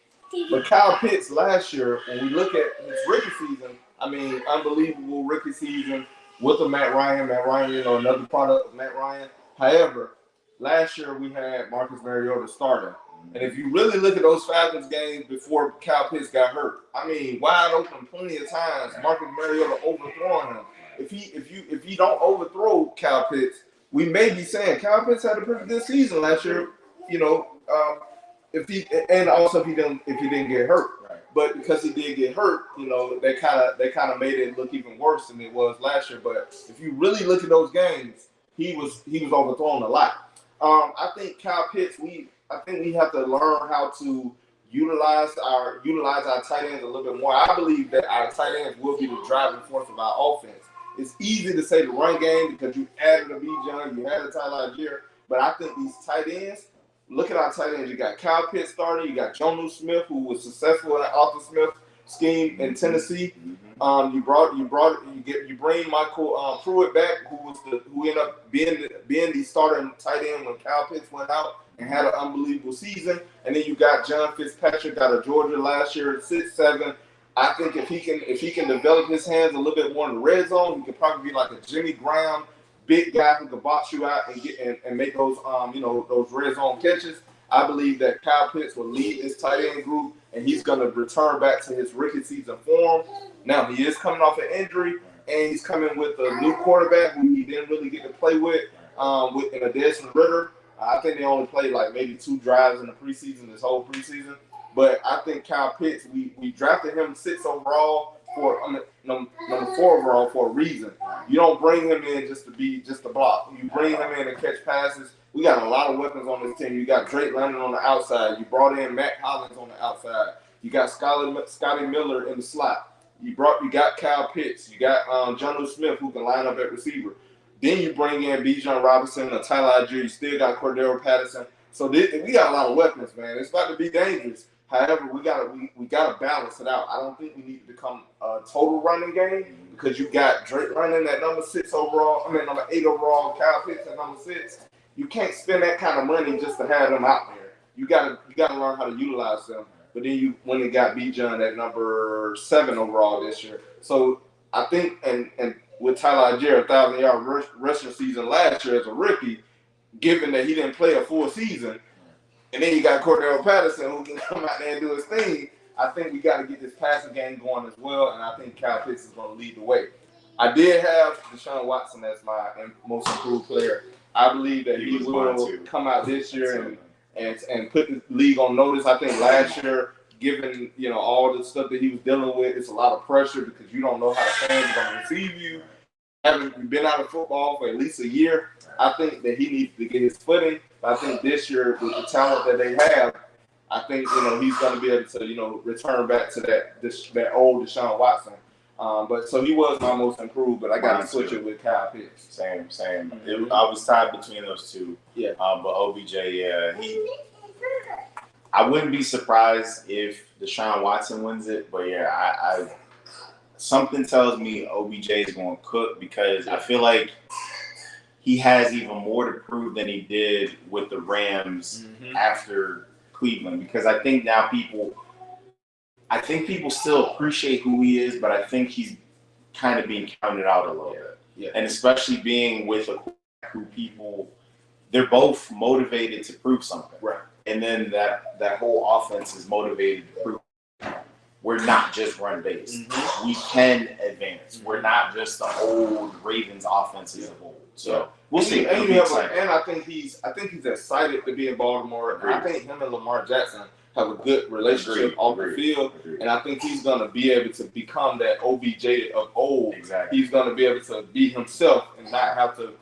But Kyle Pitts last year, when we look at his rookie season, I mean, unbelievable rookie season. With a Matt Ryan, another product of Matt Ryan. However, last year we had Marcus Mariota starting. And if you really look at those Falcons games before Kyle Pitts got hurt, I mean, wide open plenty of times, Marcus Mariota overthrowing him. If you don't overthrow Kyle Pitts, we may be saying Kyle Pitts had a pretty good season last year, if he didn't get hurt. Right. But because he did get hurt, they kind of made it look even worse than it was last year. But if you really look at those games, he was overthrown a lot. I think Kyle Pitts, we have to learn how to utilize our tight ends a little bit more. I believe that our tight ends will be the driving force of our offense. It's easy to say the run game because you added a Bijan, you added Tyler Algier, but I think these tight ends. Look at our tight ends. You got Kyle Pitts starting. You got Jonnu Smith, who was successful in the Arthur Smith scheme in Tennessee. You bring Michael Pruitt back, who ended up being the starting tight end when Kyle Pitts went out and had an unbelievable season. And then you got John Fitzpatrick out of Georgia last year at 6'7". I think if he can develop his hands a little bit more in the red zone, he could probably be like a Jimmy Graham. Big guy who can box you out and make those those red zone catches. I believe that Kyle Pitts will lead this tight end group, and he's going to return back to his rookie season form. Now he is coming off an injury, and he's coming with a new quarterback who he didn't really get to play with in a Desmond Ritter. I think they only played like maybe 2 drives in the preseason, this whole preseason. But I think Kyle Pitts, we drafted him 6 overall. Number 4 overall for a reason. You don't bring him in just to block. You bring him in and catch passes. We got a lot of weapons on this team. You got Drake London on the outside. You brought in Matt Hollins on the outside. You got Scotty Miller in the slot. You got Kyle Pitts. You got Jonnu Smith who can line up at receiver. Then you bring in Bijan Robinson or Tyler Algier. You still got Cordero Patterson. So we got a lot of weapons, man. It's about to be dangerous. However, we gotta balance it out. I don't think we need to become a total running game because you got Drake running at number 8 overall, Kyle Pitts at number 6. You can't spend that kind of money just to have them out there. You gotta learn how to utilize them. But then you went and got Bijan at number 7 overall this year. So I think and with Tyler Algier, 1,000-yard rushing season last year as a rookie, given that he didn't play a full season. And then you got Cordero Patterson who can come out there and do his thing. I think we got to get this passing game going as well, and I think Kyle Pitts is going to lead the way. I did have Deshaun Watson as my most improved player. I believe that he will come out this year and put the league on notice. I think last year, given all the stuff that he was dealing with, it's a lot of pressure because you don't know how the fans are going to receive you. Haven't been out of football for at least a year. I think that he needs to get his footing. I think this year, with the talent that they have, I think he's going to be able to return back to that old Deshaun Watson. But so he was my most improved, but I got to switch it with Kyle Pitts. Same. I was tied between those two. Yeah. But OBJ, I wouldn't be surprised if Deshaun Watson wins it. But I something tells me OBJ is going to cook because I feel like he has even more to prove than he did with the Rams after Cleveland. Because I think now I think people still appreciate who he is, but I think he's kind of being counted out a little bit. Yeah. And especially being with a quarterback who people, they're both motivated to prove something. Right. And then that whole offense is motivated to prove we're not just run based. Mm-hmm. We can advance. We're not just the old Ravens offenses of old. So we'll see. And I think he's excited to be in Baltimore. And I think him and Lamar Jackson have a good relationship off the field. And I think he's gonna be able to become that OBJ of old. Exactly. He's gonna be able to be himself and not have to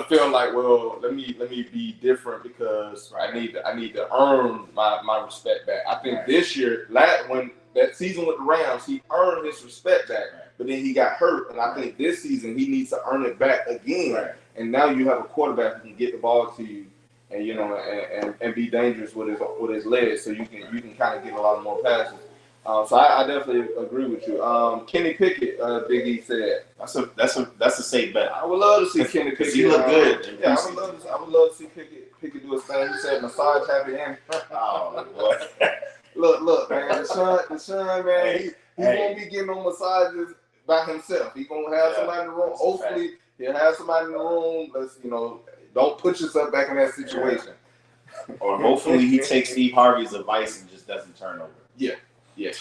feel like, well, let me be different because I need to earn my respect back. I think this year, when that season with the Rams, he earned his respect back, but then he got hurt, and I think this season he needs to earn it back again. Right. And now you have a quarterback who can get the ball to you, and and be dangerous with his legs, so you can kind of get a lot of more passes. So I definitely agree with you. Kenny Pickett, Big E said that's a safe bet. I would love to see Kenny Pickett. He look good. Yeah, I would love to see Pickett do his thing. He said massage happy ending. Oh boy. Look, man, the son, man, he won't be getting on massages by himself. He gonna have somebody in the room. Hopefully, he'll have somebody in the room. Let's don't put yourself back in that situation. Or hopefully he takes Steve Harvey's advice and just doesn't turn over. Yeah. You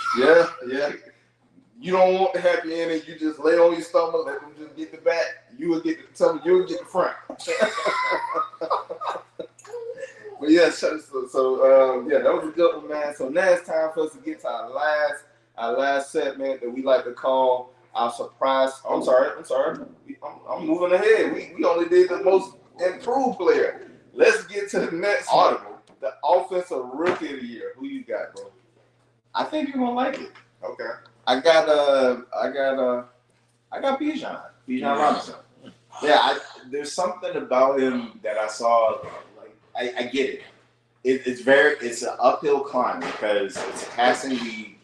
don't want the happy ending. You just lay on your stomach, let them just get the back. You'll get the front. But yeah, so that was a good one, man. So now it's time for us to get to our last segment that we like to call our surprise. I'm sorry. I'm moving ahead. We only did the most improved player. Let's get to the next article. The offensive rookie of the year. Who you got, bro? I think you're gonna like it. Okay. I got Bijan Robinson. Yeah, there's something about him that I saw. Like I get it. It's an uphill climb because it's a passing league,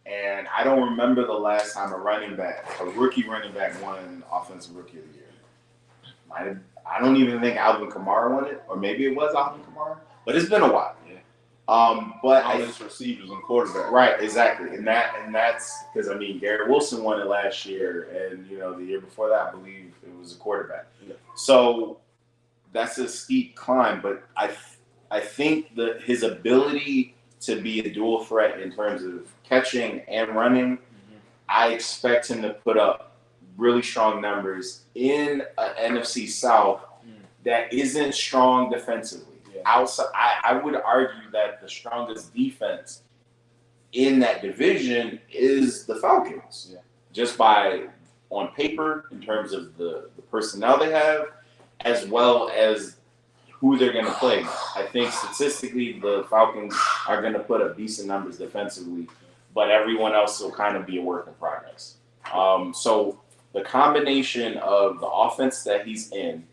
and I don't remember the last time a rookie running back won offensive rookie of the year. I don't even think Alvin Kamara won it, or maybe it was Alvin Kamara, but it's been a while. But offense receivers and quarterback. Right, exactly, and that's because Garrett Wilson won it last year, and the year before that, I believe it was a quarterback. Yeah. So that's a steep climb, but I think that his ability to be a dual threat in terms of catching and running, I expect him to put up really strong numbers in an NFC South that isn't strong defensively. Outside, I would argue that the strongest defense in that division is the Falcons. Yeah. Just on paper, in terms of the personnel they have, as well as who they're going to play. I think statistically, the Falcons are going to put up decent numbers defensively, but everyone else will kind of be a work in progress. So the combination of the offense that he's in,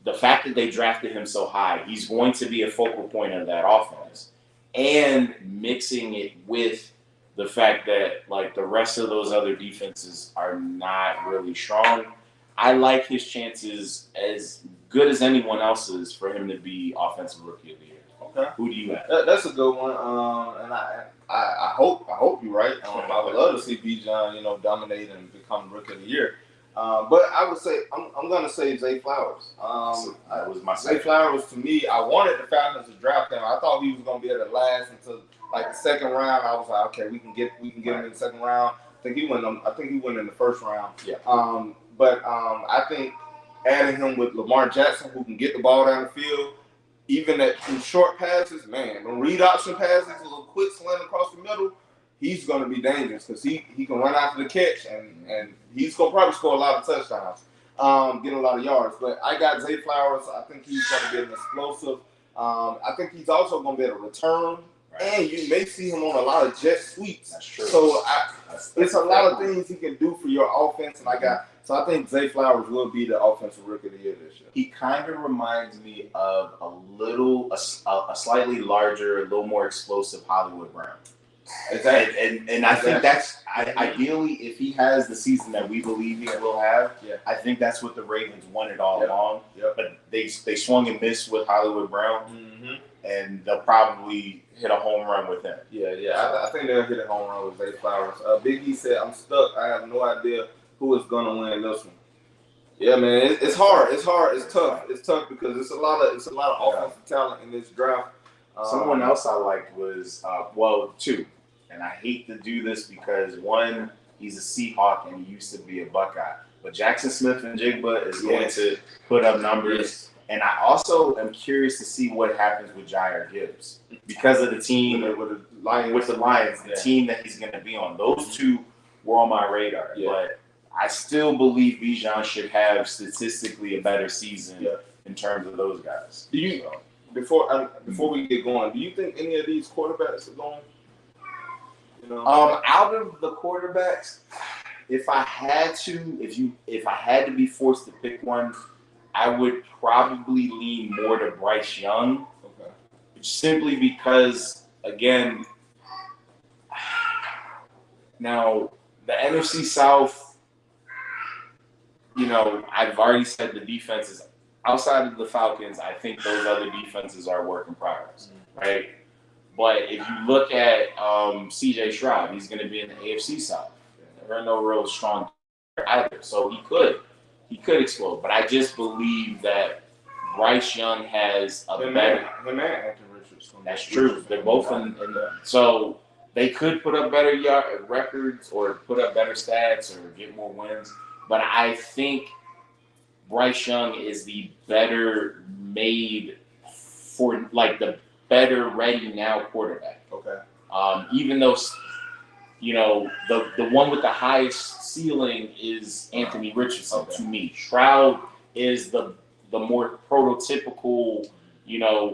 the fact that they drafted him so high, he's going to be a focal point of that offense, and mixing it with the fact that the rest of those other defenses are not really strong. I like his chances as good as anyone else's for him to be offensive rookie of the year. Okay, who do you have? That's a good one, and I hope you're right. I would love to see Bijan, dominate and become rookie of the year. But I would say I'm gonna say Zay Flowers. That was my Zay Flowers. To me, I wanted the Falcons to draft him. I thought he was gonna be able to last until the second round. I was like, okay, we can get him in the second round. I think he went in the first round. Yeah. But I think adding him with Lamar Jackson, who can get the ball down the field, even at short passes, man, when read option passes, a little quick slant across the middle, he's going to be dangerous because he can run after the catch, and he's going to probably score a lot of touchdowns, get a lot of yards. But I got Zay Flowers. I think he's going to be an explosive. I think he's also going to be able to return, and you may see him on a lot of jet sweeps. That's true. So it's a lot of things he can do for your offense, and So I think Zay Flowers will be the offensive rookie of the year this year. He kind of reminds me of a slightly larger, a little more explosive Hollywood Brown. Exactly. And I think that's ideally, if he has the season that we believe he will have, I think that's what the Ravens wanted all along. Yep. But they swung and missed with Hollywood Brown. Mm-hmm. and they'll probably hit a home run with him. Yeah. I think they'll hit a home run with Zay Flowers. Big E said, "I'm stuck. I have no idea who is gonna win this one." Yeah, man, it's hard. It's hard. It's tough. It's tough because it's a lot of offensive talent in this draft. Someone else I liked was two, and I hate to do this because one, he's a Seahawk and he used to be a Buckeye, but Jackson Smith-Njigba is going to put up numbers. Yes. And I also am curious to see what happens with Jair Gibbs because of the team with the Lions, the team that he's going to be on. Those two were on my radar, but I still believe Bijan should have statistically a better season in terms of those guys. Do you before we get going? Do you think any of these quarterbacks are going? You know, out of the quarterbacks, if I had to be forced to pick one, I would probably lean more to Bryce Young. Okay. Simply because, again, now the NFC South, I've already said the defense is outside of the Falcons. I think those other defenses are a work in progress, right? But if you look at C.J. Stroud, he's going to be in the AFC South. There are no real strong either, so he could explode. But I just believe that Bryce Young has a better. That's true. They're both in the. So they could put up better records or put up better stats or get more wins. But I think Bryce Young is the better made for the better ready now quarterback. Okay. Even though the one with the highest ceiling is Anthony Richardson to me. Stroud is the more prototypical,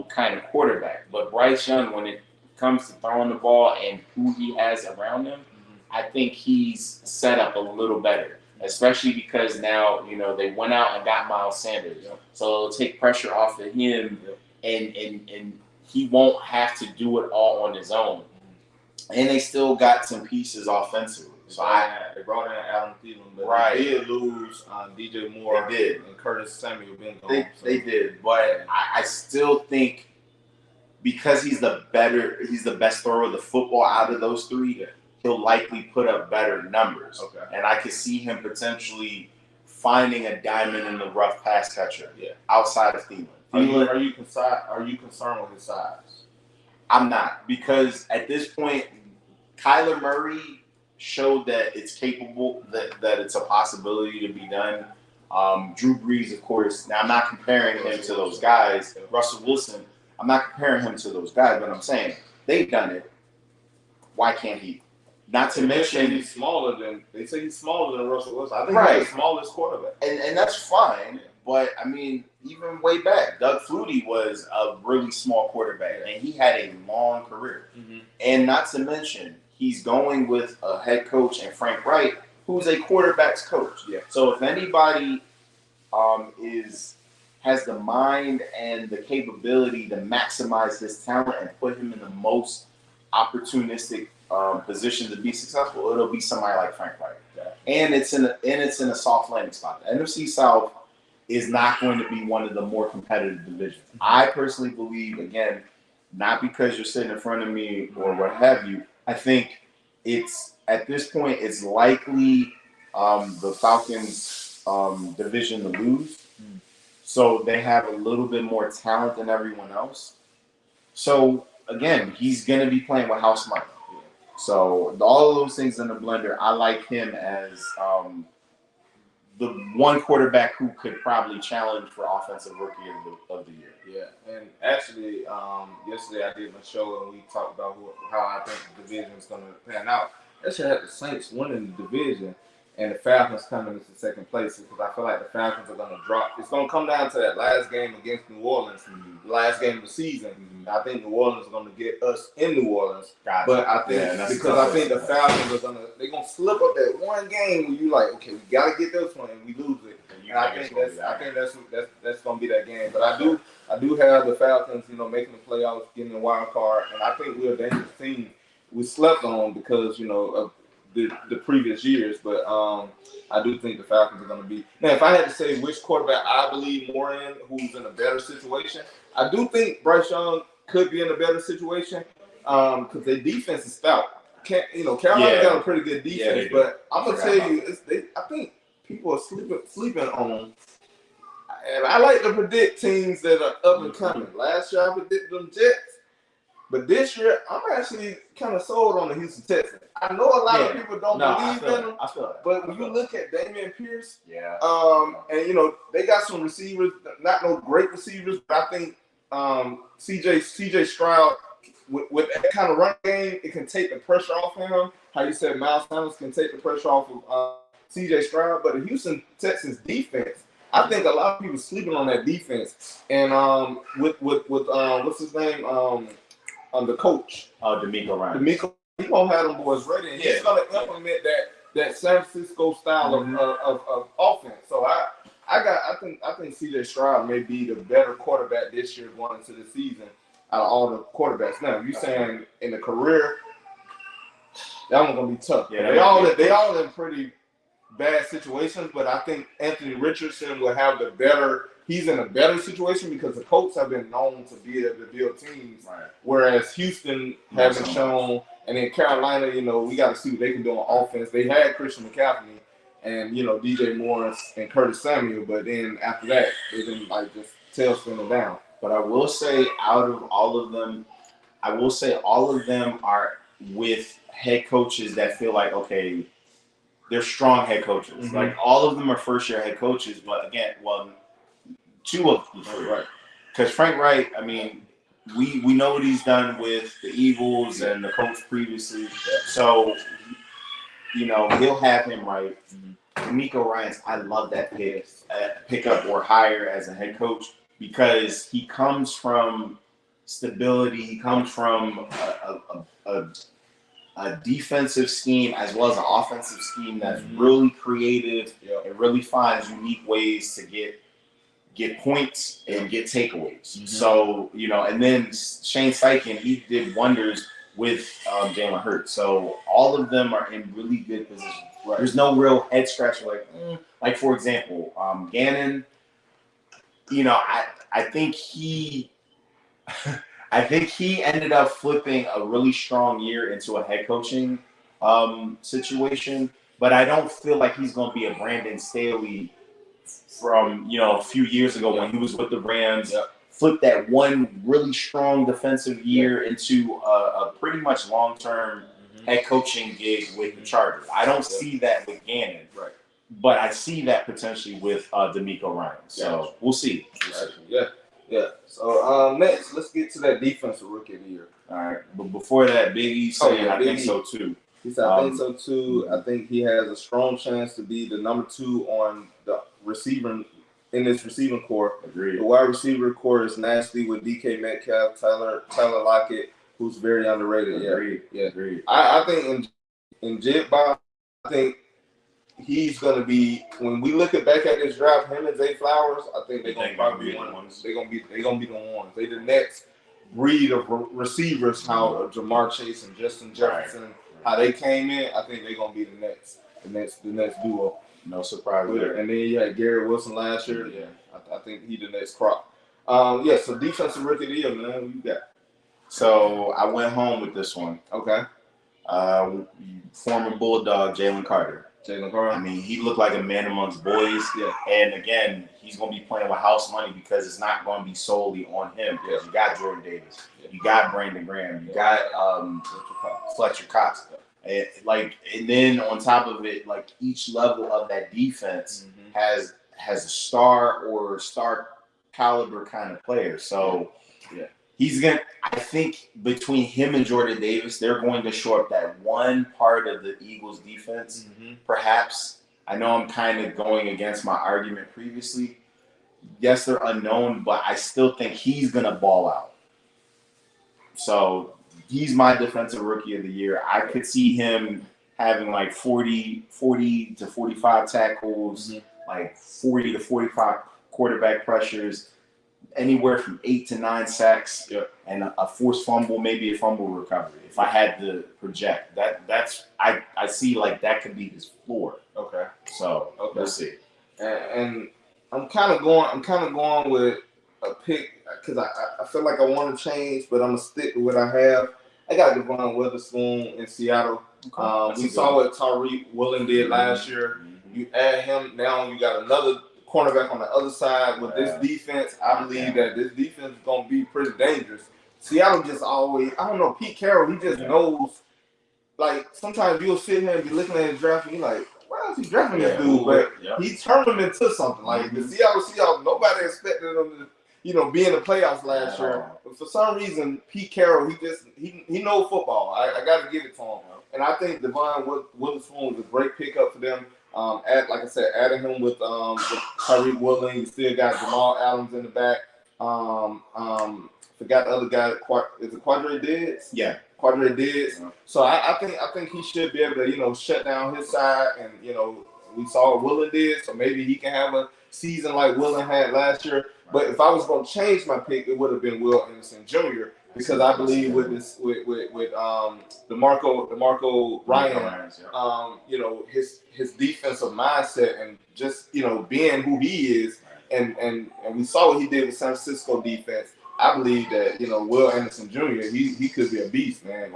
kind of quarterback. But Bryce Young, when it comes to throwing the ball and who he has around him, I think he's set up a little better. Especially because now, they went out and got Miles Sanders. So it'll take pressure off of him and he won't have to do it all on his own. And they still got some pieces offensively. So they brought in Adam Thielen, but they did lose DJ Moore. They did. And Curtis Samuel been gone. They did. But I still think because he's the best thrower of the football out of those three, he'll likely put up better numbers. Okay. And I could see him potentially finding a diamond in the rough pass catcher outside of Thielen. Are you concerned with his size? I'm not, because at this point, Kyler Murray showed that it's capable, that it's a possibility to be done. Drew Brees, of course. Now, I'm not comparing him to those guys. Russell Wilson, I'm not comparing him to those guys, but I'm saying they've done it. Why can't he? Not to mention he's smaller than Russell Wilson. I think he's the smallest quarterback, and that's fine. But I mean, even way back, Doug Flutie was a really small quarterback, and he had a long career. Mm-hmm. And not to mention, he's going with a head coach and Frank Wright, who's a quarterback's coach. Yeah. So if anybody has the mind and the capability to maximize his talent and put him in the most opportunistic position to be successful, it'll be somebody like Frank Wright. Yeah. And it's in a soft landing spot. The NFC South is not going to be one of the more competitive divisions. Mm-hmm. I personally believe, again, not because you're sitting in front of me or what have you, I think at this point it's likely the Falcons division to lose. Mm-hmm. So they have a little bit more talent than everyone else. So again, he's going to be playing with house money. Yeah. So all of those things in the blender, I like him as the one quarterback who could probably challenge for offensive rookie of the year. Yeah, and actually, yesterday I did my show and we talked about how I think the division is going to pan out. I should have the Saints winning the division and the Falcons coming into second place, because I feel like the Falcons are going to drop. It's going to come down to that last game against New Orleans, the last game of the season. Mm-hmm. I think New Orleans is going to get us in New Orleans. Gotcha. But I think I think the Falcons are they're going to slip up that one game where you like, okay, we got to get this one and we lose it. And I think that's going to be that game. But I do have the Falcons, making the playoffs, getting the wild card, and I think we're a dangerous team. We slept on because of the previous years, but I do think the Falcons are going to be. Now, if I had to say which quarterback I believe more in, who's in a better situation, I do think Bryce Young could be in a better situation because their defense is stout. Carolina got a pretty good defense, but I'm gonna tell you, I think people are sleeping on. And I like to predict teams that are up and coming. Last year I predicted them Jets, but this year I'm actually kind of sold on the Houston Texans. I know a lot of people don't believe in them, but when you look at Damian Pierce, and they got some receivers, not no great receivers, but I think CJ Stroud with that kind of run game, it can take the pressure off him. How you said Miles Sanders can take the pressure off of CJ Stroud, but the Houston Texans defense, I think a lot of people sleeping on that defense. And with what's his name, the coach, DeMeco Ryan. He gonna have them boys ready, and he's gonna implement that San Francisco style of offense. So I think CJ Stroud may be the better quarterback this year going into the season out of all the quarterbacks. Now, you saying in the career, that one's gonna be tough. Yeah, they all in pretty bad situations, but I think Anthony Richardson will have he's in a better situation because the Colts have been known to be able to build teams, whereas Houston haven't shown. And in Carolina, we got to see what they can do on offense. They had Christian McCaffrey and, DJ Morris and Curtis Samuel, but then after that, they didn't just tail spinning down. But I will say out of all of them, all of them are with head coaches that feel like, okay, they're strong head coaches. Mm-hmm. Like all of them are first-year head coaches, but again, two of them, right? Because Frank Wright, I mean, we know what he's done with the Eagles and the coach previously, so he'll have him right. DeMeco Ryans, I love that pickup or hire as a head coach because he comes from stability. He comes from a defensive scheme as well as an offensive scheme that's really creative. It really finds unique ways to get points and get takeaways. Mm-hmm. So, and then Shane Steichen, he did wonders with Jalen Hurts. So all of them are in really good positions. Right. There's no real head scratcher like for example, Gannon, I think he ended up flipping a really strong year into a head coaching situation, but I don't feel like he's going to be a Brandon Staley from a few years ago when he was with the Rams. Flipped that one really strong defensive year into a pretty much long-term head coaching gig with the Chargers. I don't see that with Gannon, but I see that potentially with DeMeco Ryan. So we'll see. Yeah. So next, let's get to that defensive rookie of the year. All right, but before that, Big E saying I think so too. He said I think so too. I think he has a strong chance to be the number 2 on the receiving in this receiving core. Agreed. The wide receiver core is nasty with DK Metcalf, Tyler Lockett, who's very underrated. Agreed. I think in Jitba, I think he's going to be, when we look back at this draft, him and Zay Flowers, I think they're going to probably be the ones. They're going to be the ones. They're the next breed of receivers, how Jamar Chase and Justin Jefferson, how they came in. I think they're going to be the next duo. No surprise there. And then you had Garrett Wilson last year. Yeah, I think he's the next crop. So defensive rookie of the year, man, what you got? So I went home with this one. Okay. Former Bulldog, Jalen Carter. I mean, he looked like a man amongst boys. Yeah. And again, he's going to be playing with house money because it's not going to be solely on him. Because you got Jordan Davis, you got Brandon Graham, you got Fletcher Cox. And then on top of it, each level of that defense has a star or star caliber kind of player. So I think between him and Jordan Davis, they're going to shore up that one part of the Eagles defense. Perhaps, I know I'm kind of going against my argument previously. Yes, they're unknown, but I still think he's going to ball out. So he's my defensive rookie of the year. I could see him having 40 to 45 tackles, 40 to 45 quarterback pressures, anywhere from 8 to 9 sacks, and a forced fumble, maybe a fumble recovery. If I had to project, I see that could be his floor. Okay. So we'll see. And I'm kind of going with a pick because I feel like I want to change, but I'm gonna stick with what I have. I got Devon Witherspoon in Seattle. We saw what Tariq Woolen did last year. You add him now, you got another cornerback on the other side with this defense. I believe that this defense is gonna be pretty dangerous. Seattle just always, I don't know, Pete Carroll, he just knows. Like sometimes you'll sit here and be looking at his draft and you're like, why is he drafting this dude? But he turned him into something. Like the Seattle Seahawks, nobody expected them to, be in the playoffs last year. But for some reason, Pete Carroll, he knows football. I got to give it to him. And I think Devon Witherspoon was a great pickup for them. Like I said, adding him with Tariq Woolen, you still got Jamal Adams in the back. Forgot the other guy. Is it Quadre Diggs? Yeah. Quadre Diggs. So I think he should be able to shut down his side, and we saw what Woolen did, so maybe he can have a season like Woolen had last year. But if I was going to change my pick, it would have been Will Anderson Jr. because I believe with DeMarco Ryan, his defensive mindset and just being who he is, and we saw what he did with San Francisco defense. I believe that Will Anderson Jr. he could be a beast, man.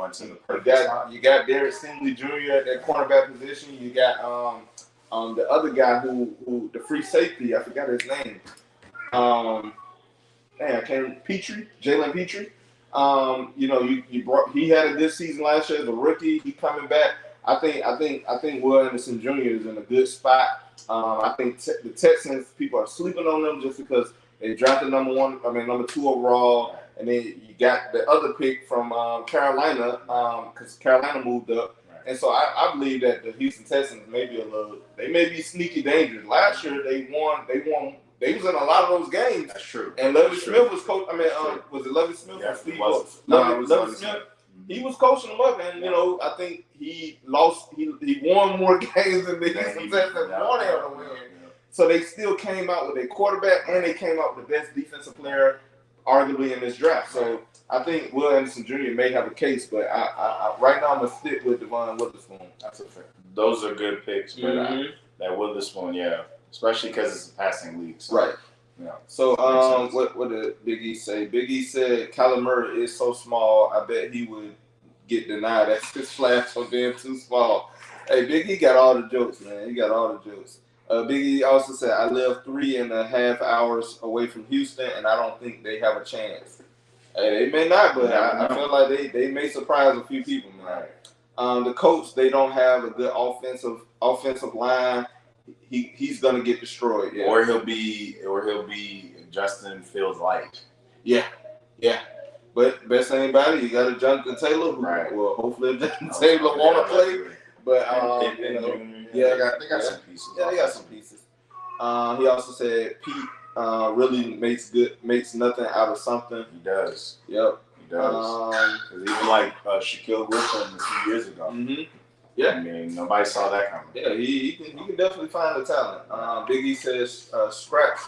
You got Derek Stingley Jr. at that cornerback position. You got the other guy who the free safety. I forgot his name. Jalen Petrie. He had a good season last year as a rookie. He coming back. I think Will Anderson Jr. is in a good spot. I think the Texans, people are sleeping on them just because they drafted number 2 overall, and then you got the other pick from Carolina because Carolina moved up. And so I believe that the Houston Texans may be sneaky dangerous. Last year they was in a lot of those games. That's true. And Lovie Smith was coach. Was it Lovie Smith or Steve? Lovie Smith. He was coaching them up, and I think he won more games than the Houston Texans wanted him to win. So they still came out with a quarterback, and they came out with the best defensive player, arguably, in this draft. So I think Will Anderson Jr. may have a case, but I right now I'm gonna stick with Devon Witherspoon. That's a fair. Those are good picks, but that Witherspoon, especially because it's a passing league. So, right. Yeah. So what did Big E say? Big E said Kyler Murray is so small. I bet he would get denied. That's his flash for being too small. Hey, Big E got all the jokes, man. He got all the jokes. Big E also said, I live 3.5 hours away from Houston, and I don't think they have a chance. Hey, they may not, but I feel like they may surprise a few people, man. Right. The coach, they don't have a good offensive line. He's gonna get destroyed. Yeah. Or he'll be Justin Fields light. Yeah. But best thing about it, you got a Jonathan Taylor who, well, hopefully Jonathan Taylor want to play. But they got some pieces. Yeah, they got some pieces. He also said Pete really makes nothing out of something. He does. Yep. He does. Even like Shaquille Griffin a few years ago. Mm-hmm. Yeah. I mean, nobody saw that coming. Yeah, he can definitely find the talent. Big E says scratch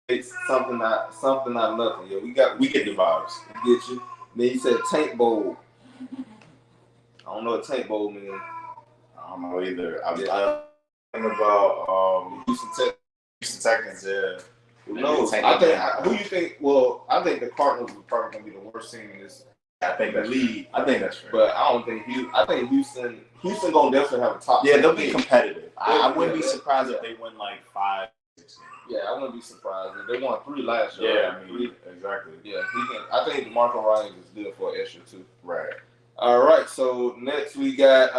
makes something out of nothing. Yeah, we get the vibes. We get you. Then he said tank bowl. I don't know what tank bowl means. I don't know either. I'm thinking about Houston Texans. Yeah. Who knows? Who you think? Well, I think the Cardinals are probably gonna be the worst team in this. I think that's league. I think that's fair. But I don't think I think Houston gonna definitely have a top. Yeah, they'll be competitive. I wouldn't be surprised if they win like 5, 6 games. Yeah, I wouldn't be surprised if they won 3 last year. Yeah, I mean, exactly. Yeah, I think DeMarco Ryan is good for an extra too. Right. All right. So next we got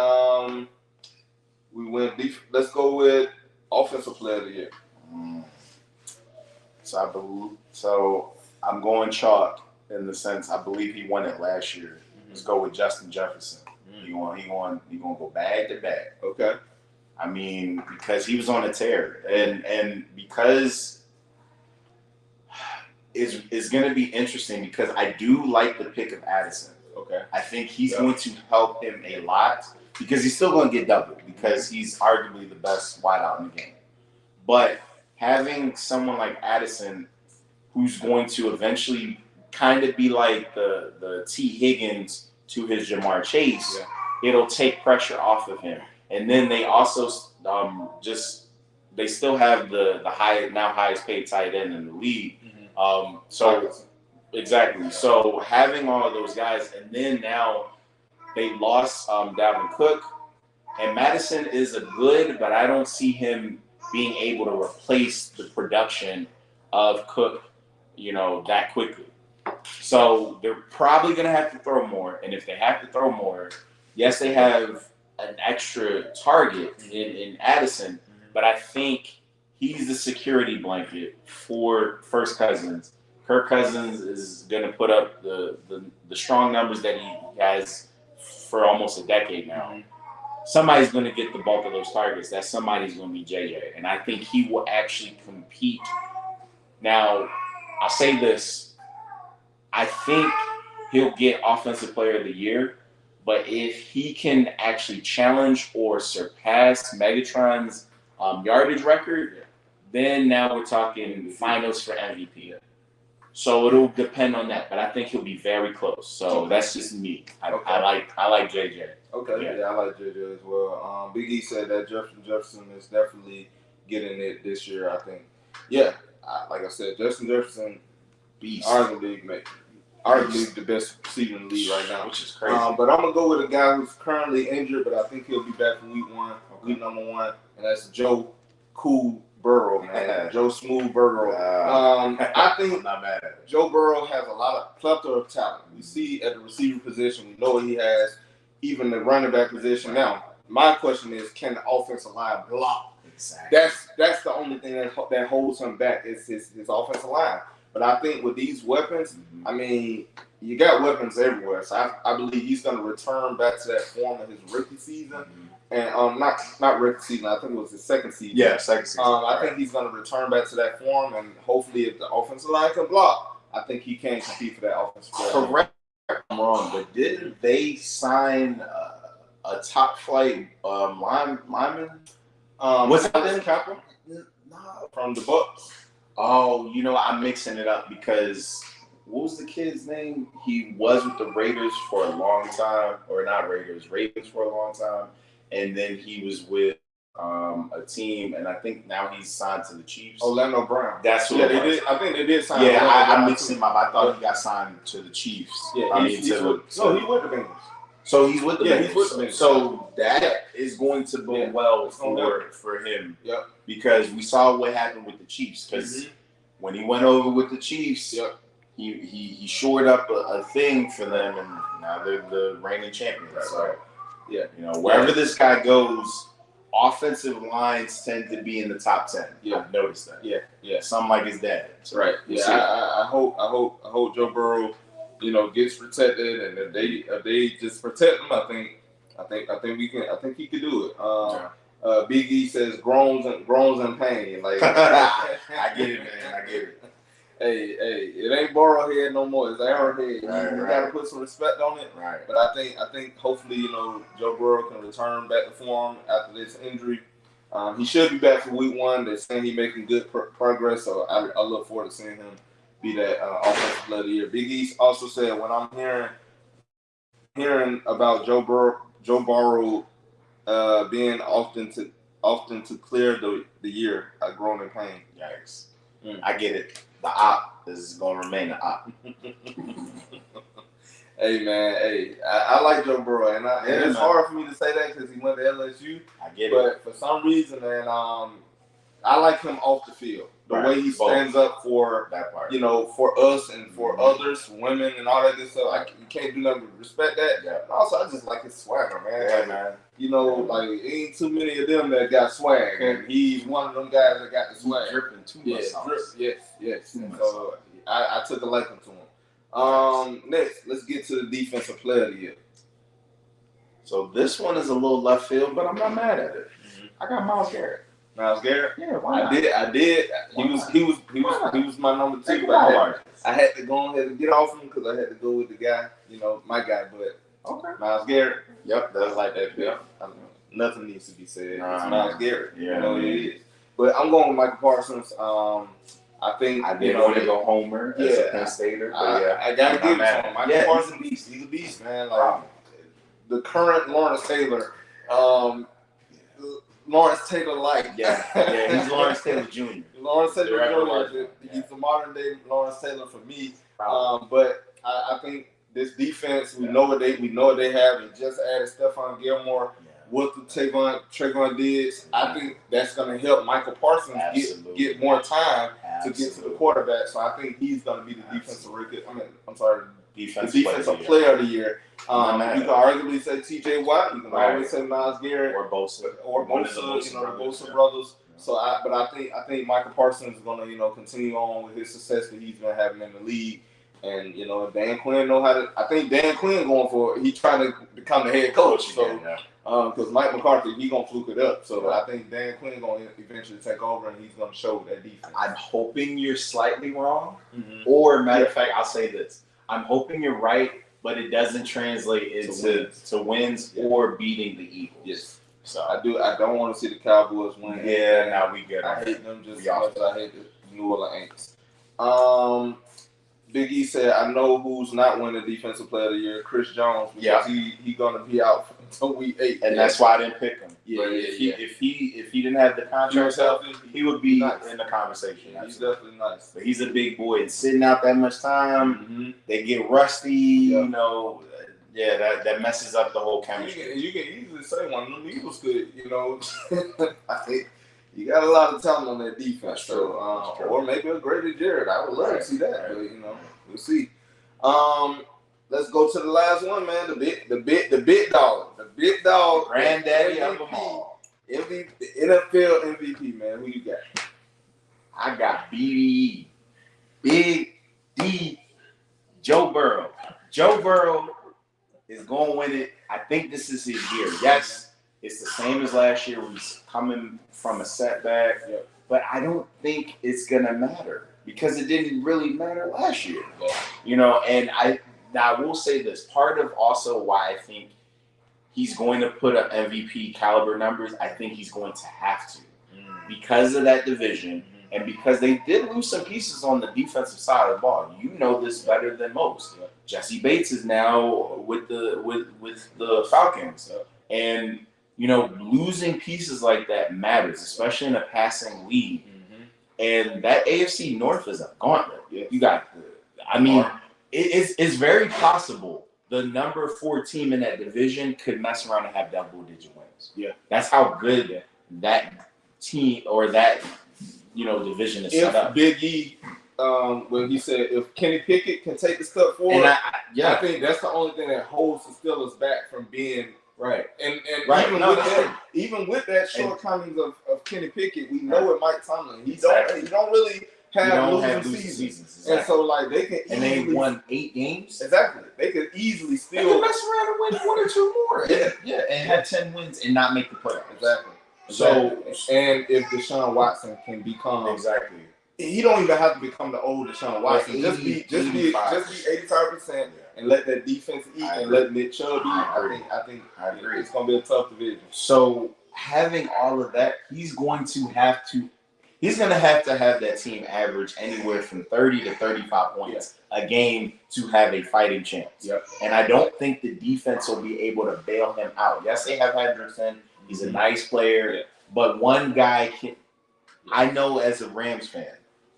we went deep. Let's go with offensive player of the year. So I'm going chalk in the sense I believe he won it last year. Let's go with Justin Jefferson. He gonna go bag to bag. Okay. I mean, because he was on a tear, and because it's going to be interesting because I do like the pick of Addison. Okay. I think he's going to help him a lot because he's still going to get doubled because he's arguably the best wideout in the game. But having someone like Addison who's going to eventually kind of be like the T. Higgins to his Jamar Chase, it'll take pressure off of him. And then they also they still have the highest paid tight end in the league. So exactly. So having all of those guys, and then now they lost Dalvin Cook, and Madison is a good, but I don't see him being able to replace the production of Cook, that quickly. So they're probably going to have to throw more. And if they have to throw more, yes, they have an extra target in Addison, but I think he's the security blanket for First Cousins. Kirk Cousins is going to put up the strong numbers that he has for almost a decade now. Somebody's going to get the bulk of those targets. That somebody's going to be JJ. And I think he will actually compete. Now, I'll say this. I think he'll get Offensive Player of the Year. But if he can actually challenge or surpass Megatron's yardage record, then now we're talking finals for MVP. So it'll depend on that, but I think he'll be very close. So that's just me. I like JJ. Okay, yeah, I like JJ as well. Big E said that Jefferson is definitely getting it this year. I think. Yeah, like I said, Justin Jefferson, beast. Arguably the best receiver in the league right now, which is crazy. But I'm gonna go with a guy who's currently injured, but I think he'll be back for week 1, week number 1, and that's Joe Cool Burrow, man. Joe Smooth Burrow. I think I'm not mad at it. Joe Burrow has a lot of plethora of talent. We see at the receiver position, we know he has even the running back position. Now, my question is, can the offensive line block? Exactly. That's the only thing that holds him back is his offensive line. But I think with these weapons, I mean, you got weapons everywhere. So I believe he's going to return back to that form of his rookie season. And not rookie season, I think it was his second season. Yeah, second season. I think he's going to return back to that form, and hopefully if the offensive line can block, I think he can compete for that offensive player. Correct. I'm wrong, but didn't they sign a top flight lineman? Was that Ben Kappa? No, from the Bucks. Oh, I'm mixing it up because what was the kid's name? He was with the Raiders for a long time, or not Raiders, Ravens for a long time, and then he was with a team, and I think now he's signed to the Chiefs. Orlando Brown. That's what they did. I think they did sign. Yeah, I mixed him up. I thought he got signed to the Chiefs. Yeah, he's with the Bengals. So he's with the Bengals. He's with the Bengals. So that is going to bode well for him. Yep. Because we saw what happened with the Chiefs. Because when he went over with the Chiefs, he shored up a thing for them, and now they're the reigning champions. Right, so right. Wherever this guy goes, offensive lines tend to be in the top 10. Yeah, I've noticed that. Yeah. Something like his dad. So right. I hope Joe Burrow, gets protected, and if they just protect him, I think he could do it. Big E says groans and pain. Like I get it, man. I get it. Hey, it ain't Burrowhead no more. It's Arrowhead. Right, you gotta put some respect on it. Right. But I think hopefully Joe Burrow can return back to form after this injury. He should be back for week 1. They're saying he's making good progress, so I look forward to seeing him be that offensive player of the year. Big East also said, when I'm hearing about Joe Burrow being often to clear the year, I groan in pain. Yikes. I get it. The op is going to remain an op. Hey, man. I like Joe Burrow, and it's hard for me to say that because he went to LSU. I get it. But for some reason, man, I like him off the field. The way he stands up for that part, for us and for others, women, and all that good stuff. You can't do nothing but respect that. Yeah. And also, I just like his swagger, man. Yeah, man. Ain't too many of them that got swag, and he's one of them guys that got the swag. Dripping too much sauce. Yes. And so I took a liking to him. Next, let's get to the defensive player of the year. So this one is a little left field, but I'm not mad at it. I got Myles Garrett. Myles Garrett? Yeah, why not? I did. He was my number 2. But I had to go ahead and get off him because I had to go with the guy, my guy. But Myles Garrett. Yep, that's like that. Yep. Nothing needs to be said. It's Nah, Myles Garrett. Yeah, it is. But I'm going with Michael Parsons. I think I didn't want to go Homer as a Penn Stater, but I gotta give it to him. Michael Parsons, he's a beast, man. Like the current Lawrence Taylor. Lawrence Taylor like. Yeah, he's Lawrence Taylor Jr. Lawrence Taylor Jr. He's the modern day Lawrence Taylor for me. But I think this defense, we know what they have. They just added Stephon Gilmore with the Trayvon Diggs. I think that's going to help Michael Parsons get more time to get to the quarterback. So I think he's going to be the defensive player of the year. You can arguably say T.J. Watt. You can always say Myles Garrett or Bosa, the Bosa brothers. So I think Michael Parsons is going to continue on with his success that he's been having in the league. And Dan Quinn know how to. I think Dan Quinn going for it. He trying to become the head coach. So because Mike McCarthy, he gonna fluke it up. So I think Dan Quinn gonna eventually take over, and he's gonna show that defense. I'm hoping you're slightly wrong, or matter of fact, I'll say this: I'm hoping you're right, but it doesn't translate into wins or beating the Eagles. Yes. So I don't want to see the Cowboys win. Yeah, now we get. I hate them just as much as I hate the New Orleans Aints. Big E said, "I know who's not winning Defensive Player of the Year, Chris Jones, because he gonna be out until week 8, and that's why I didn't pick him. If he didn't have the contract healthy, he would be in the conversation. Yeah, he's definitely nice, but he's a big boy, and sitting out that much time, they get rusty. That messes up the whole chemistry. You can easily say one of them Eagles could, I think." You got a lot of talent on that defense, so or maybe a Grady Jarrett. I would love to see that, but we'll see. Let's go to the last one, man. The big dog, granddaddy of them all, MVP, NFL MVP, man. Who you got? I got BDE, Big D, Joe Burrow. Joe Burrow is going to win it. I think this is his year. Yes, it's the same as last year. He's coming from a setback, but I don't think it's gonna matter because it didn't really matter last year. And I will say this: part of also why I think he's going to put up MVP caliber numbers. I think he's going to have to because of that division and because they did lose some pieces on the defensive side of the ball. You know this better than most. Jesse Bates is now with the Falcons, and losing pieces like that matters, especially in a passing league. And that AFC North is a gauntlet. You got, it's very possible the number 4 team in that division could mess around and have double-digit wins. That's how good that team or that division is set up. Big E, when he said if Kenny Pickett can take the step forward, I think that's the only thing that holds the Steelers back from being. Right, and even with that shortcomings of Kenny Pickett, we know with Mike Tomlin, he don't really have losing seasons. And so they can and they won 8 games. Exactly, they could easily still they could mess around and win 1 or 2 more. And have 10 wins and not make the playoffs. Exactly. So and if Deshaun Watson can become he don't even have to become the old Deshaun Watson. Just be 85%. And let that defense eat and let Nick Chubb eat. I think it's going to be a tough division. So having all of that, he's going to have to have that team average anywhere from 30 to 35 points a game to have a fighting chance. And I don't think the defense will be able to bail him out. Yes, they have Hendrickson. He's a nice player. But one guy can – I know as a Rams fan,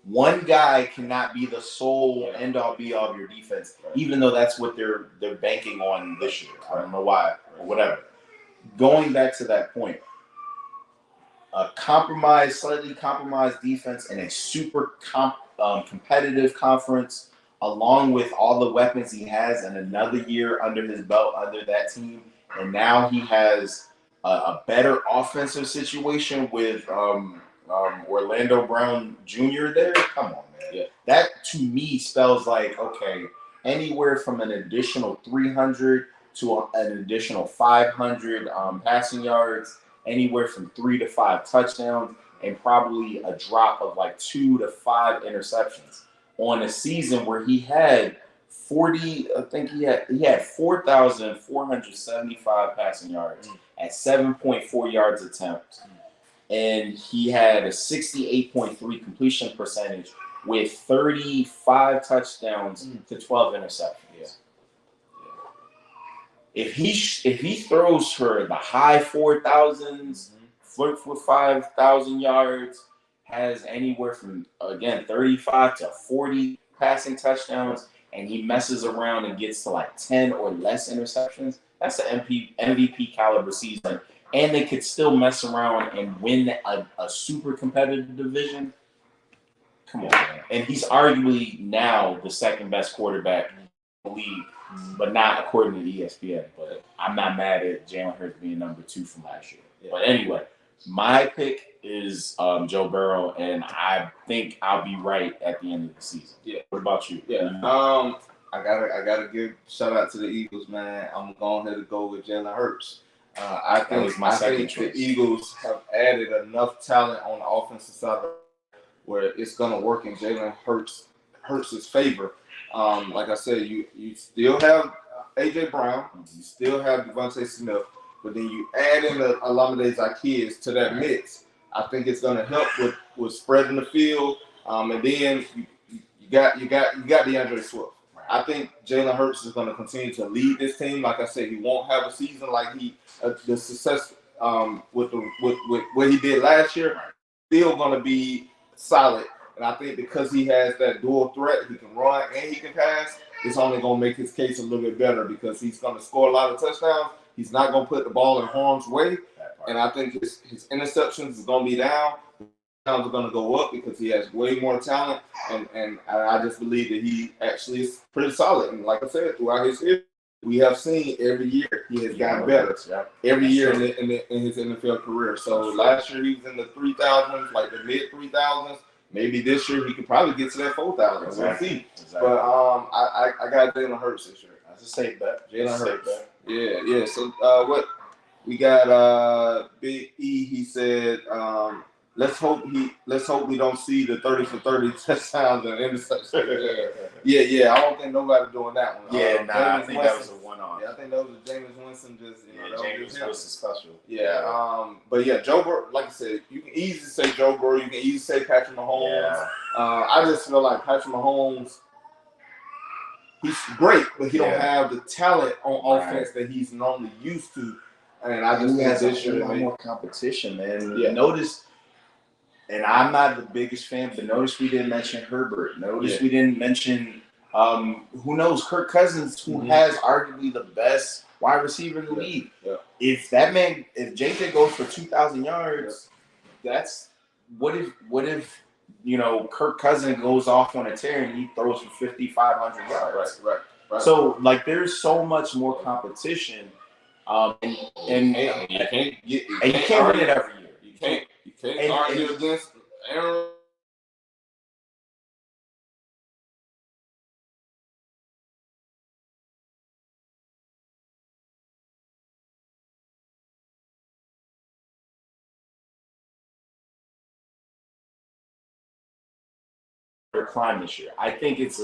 one guy cannot be the sole end-all, be-all of your defense, even though that's what they're banking on this year. I don't know why or whatever. Going back to that point, a slightly compromised defense and a super competitive conference, along with all the weapons he has and another year under his belt under that team, and now he has a better offensive situation with Orlando Brown Jr. there. Come on, man. That to me spells like anywhere from an additional 300 to an additional 500 passing yards, anywhere from 3 to 5 touchdowns, and probably a drop of 2 to 5 interceptions on a season where he had 40. I think he had 4,475 passing yards at 7.4 yards attempt. And he had a 68.3 completion percentage with 35 touchdowns to 12 interceptions. If he throws for the high 4,000s, flirts with 5,000 yards, has anywhere from, again, 35 to 40 passing touchdowns, and he messes around and gets to like 10 or less interceptions, that's an MVP caliber season. And they could still mess around and win a super competitive division. Come on, man. And he's arguably now the second best quarterback in the league, but not according to ESPN. But I'm not mad at Jalen Hurts being number 2 from last year. Yeah. But anyway, my pick is Joe Burrow, and I think I'll be right at the end of the season. Yeah. What about you? Yeah. I gotta give shout out to the Eagles, man. I'm going to go with Jalen Hurts. I think the Eagles have added enough talent on the offensive side where it's gonna work in Jalen Hurts' favor. Like I said, you still have AJ Brown, you still have Devontae Smith, but then you add in the Olamide Zaccheaus to that mix. I think it's gonna help with spreading the field. And then you got DeAndre Swift. I think Jalen Hurts is going to continue to lead this team. Like I said, he won't have a season like the success with what he did last year. Still going to be solid, and I think because he has that dual threat, he can run and he can pass. It's only going to make his case a little bit better because he's going to score a lot of touchdowns. He's not going to put the ball in harm's way, and I think his interceptions is going to be down. Are going to go up because he has way more talent, and I just believe that he actually is pretty solid. And like I said, throughout his history, we have seen every year he has gotten better. Every year in his NFL career. So last year he was in the 3,000s, like the mid 3,000s. Maybe this year he could probably get to that 4,000. Exactly. We'll see. Exactly. But I got Jalen Hurts this year. That's a safe bet. Jalen Hurts. Yeah. So what we got? Big E. He said. Let's hope we don't see the 30 for 30 touchdowns and interceptions. Yeah. I don't think nobody doing that one. I think that was a one-off. Yeah, I think that was a Jameis Winston Jameis Winston special. Yeah. But yeah, Joe Burrow, like I said, you can easily say Joe Burrow. You can easily say Patrick Mahomes. Yeah. I just feel like Patrick Mahomes, he's great, but he don't have the talent on offense that he's normally used to. And I just think this year more competition, man. Yeah. Notice. And I'm not the biggest fan, but notice we didn't mention Herbert. Notice we didn't mention, who knows, Kirk Cousins, who has arguably the best wide receiver in the league. Yeah. If JJ goes for 2,000 yards, that's what if Kirk Cousins goes off on a tear and he throws for 5,500 yards. Right. So there's so much more competition, and you can't win it every year. You can't argue against Aaron. Climb this year. I think it's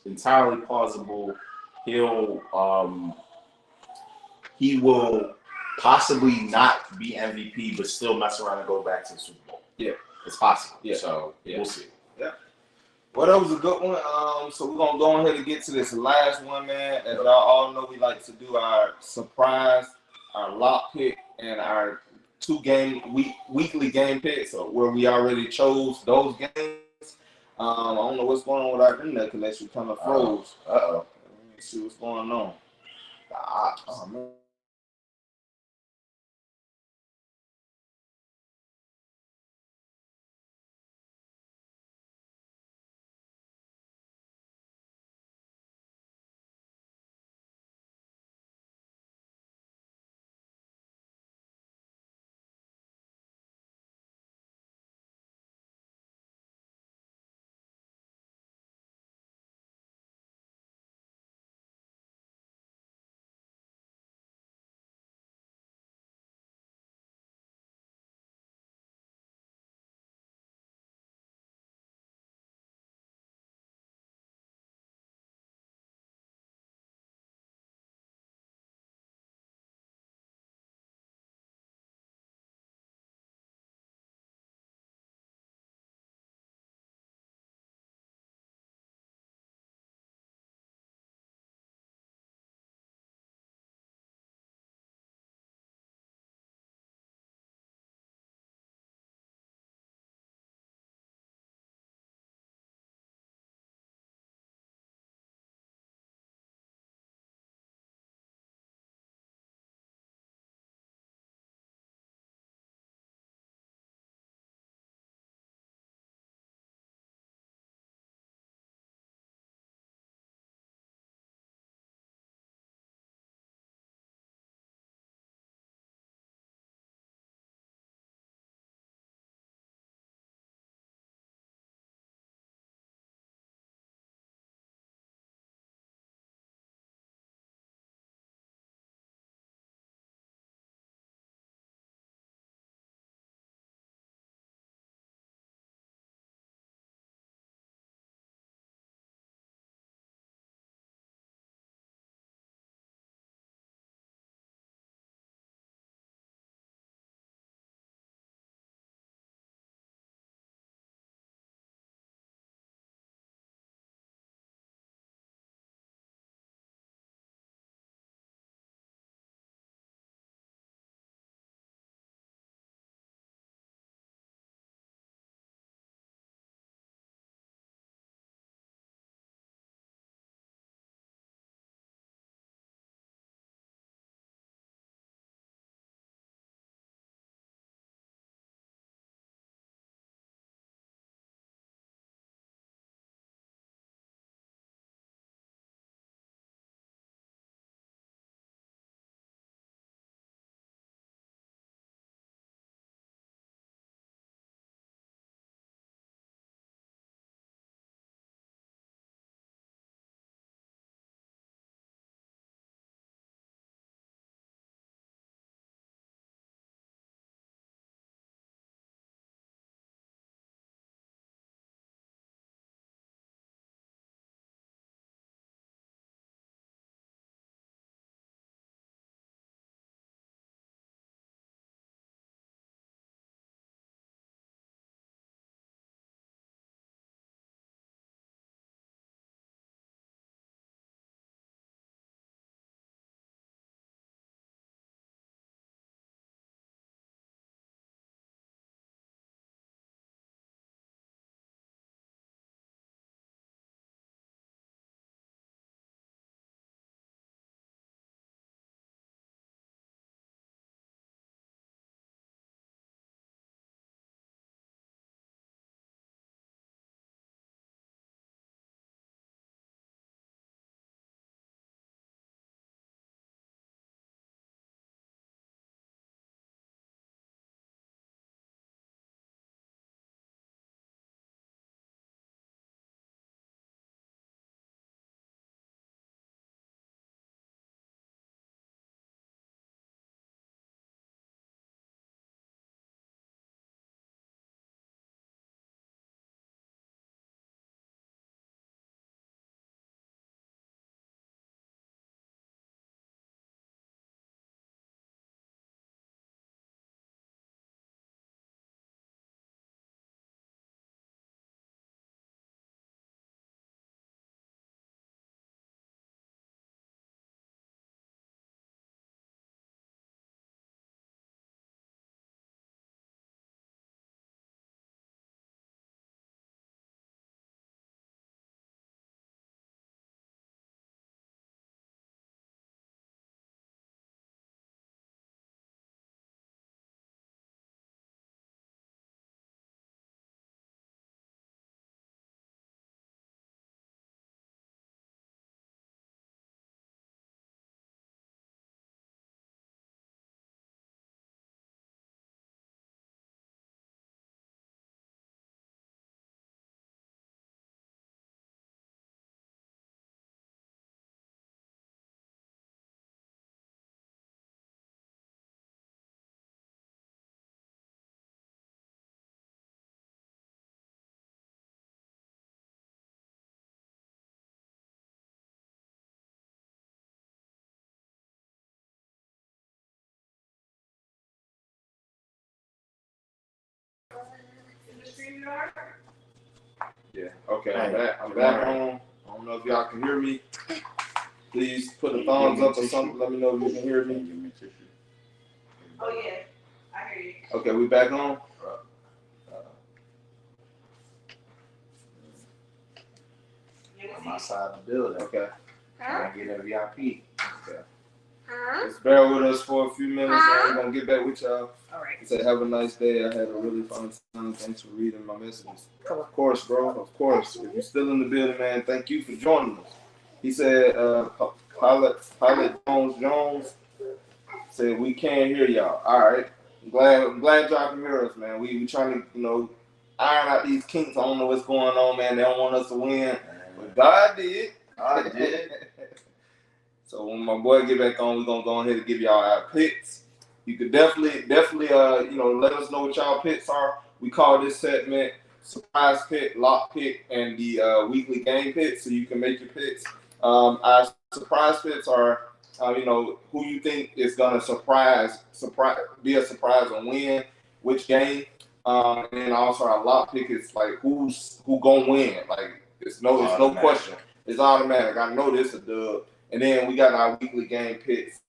entirely plausible. He will possibly not be MVP, but still mess around and go back to the Super Bowl. Yeah, it's possible. Yeah, so we'll see. Yeah. Well, that was a good one. So we're gonna go ahead and get to this last one, man. As y'all all know, we like to do our surprise, our lock pick, and our weekly game pick. So where we already chose those games. I don't know what's going on with our internet connection. Kind of froze. Let me see what's going on. Oh man. Yeah. Okay. Hey, I'm back home. I don't know if y'all can hear me. Please put a thumbs up or something. Let me know if you can hear me. Oh yeah, I hear you. Okay, we back on. I'm outside the building. Okay. Trying to get a VIP. Okay. Just bear with us for a few minutes, and we're gonna get back with y'all. All right. Say have a nice day. I had a really fun time. Thanks for reading my messages. Of course, bro. Of course. If you're still in the building, man, thank you for joining us. He said, Pilot Jones said we can't hear y'all. All right. I'm glad y'all can hear us, man. We trying to, iron out these kinks. I don't know what's going on, man. They don't want us to win. But God did. God did. So when my boy get back on, we're gonna go ahead and give y'all our picks. You could definitely let us know what y'all picks are. We call this segment surprise pick, lock pick, and the weekly game pick, so you can make your picks. Our surprise picks are who you think is gonna be a surprise and win which game. And then also our lock pick is like who gonna win. Like it's no question. It's automatic. I know this is a dub. And then we got our weekly game picks.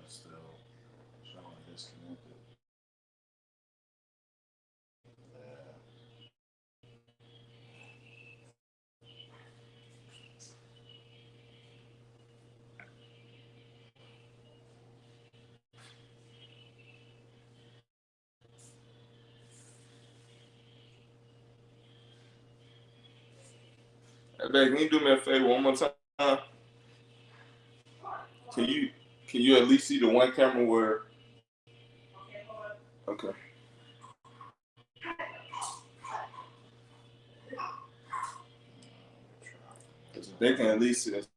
Still showing disconnected. Hey, babe, can you do me a favor one more time? Can you at least see the one camera where? Okay. They can at least see us.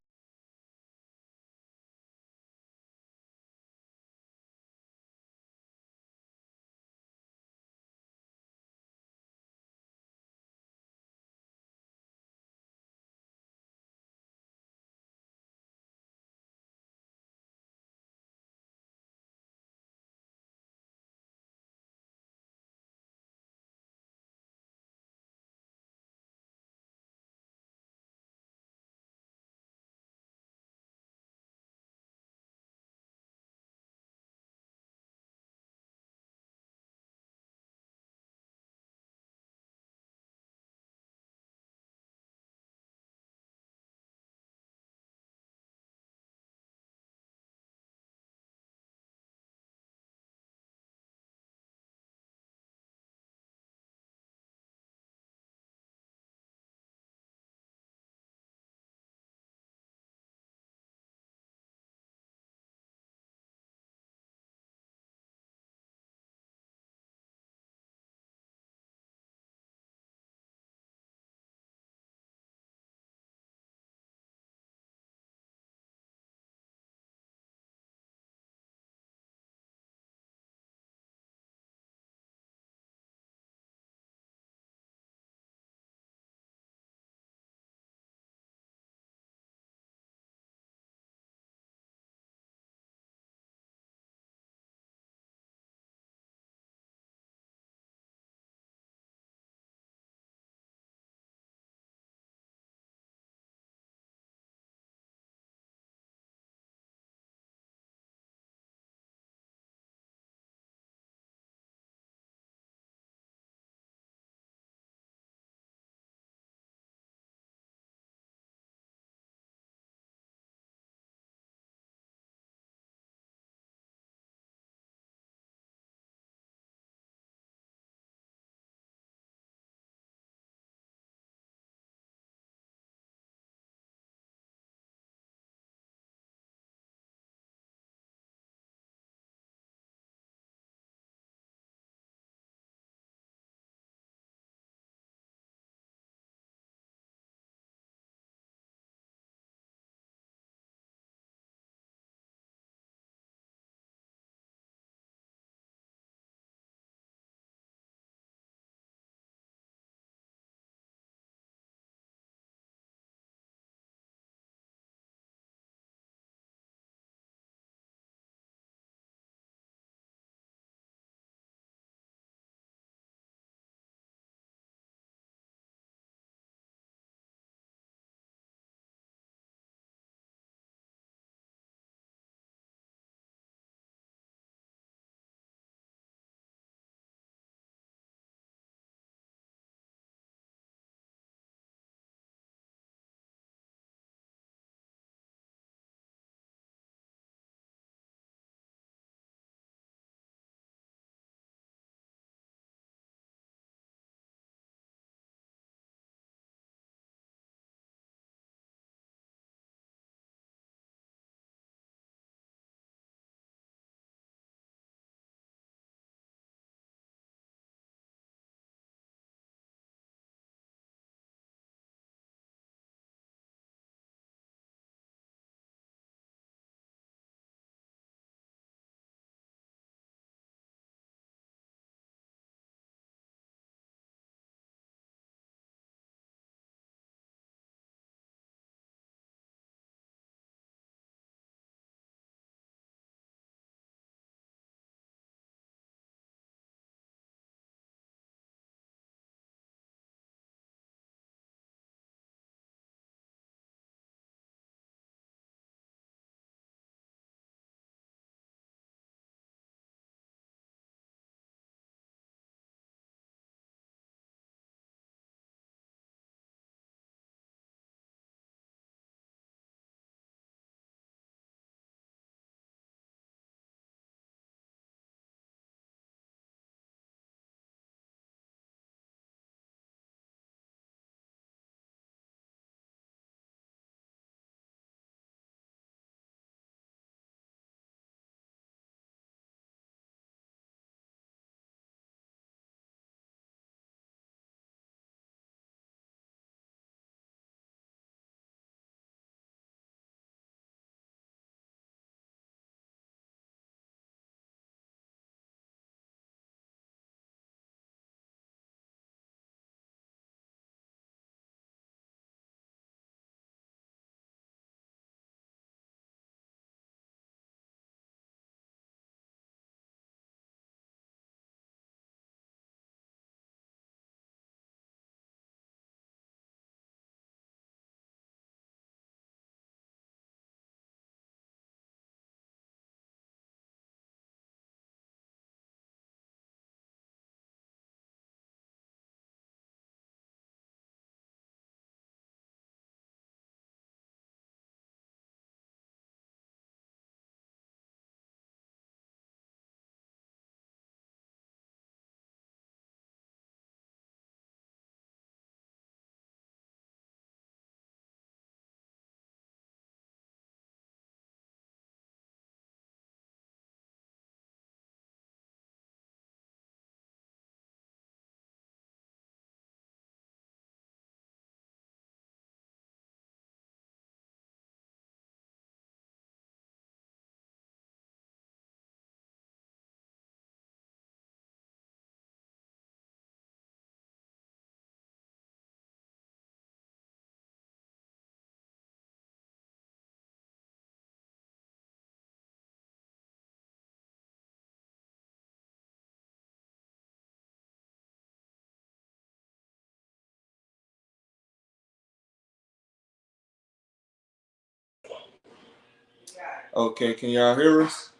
Okay, can y'all hear us?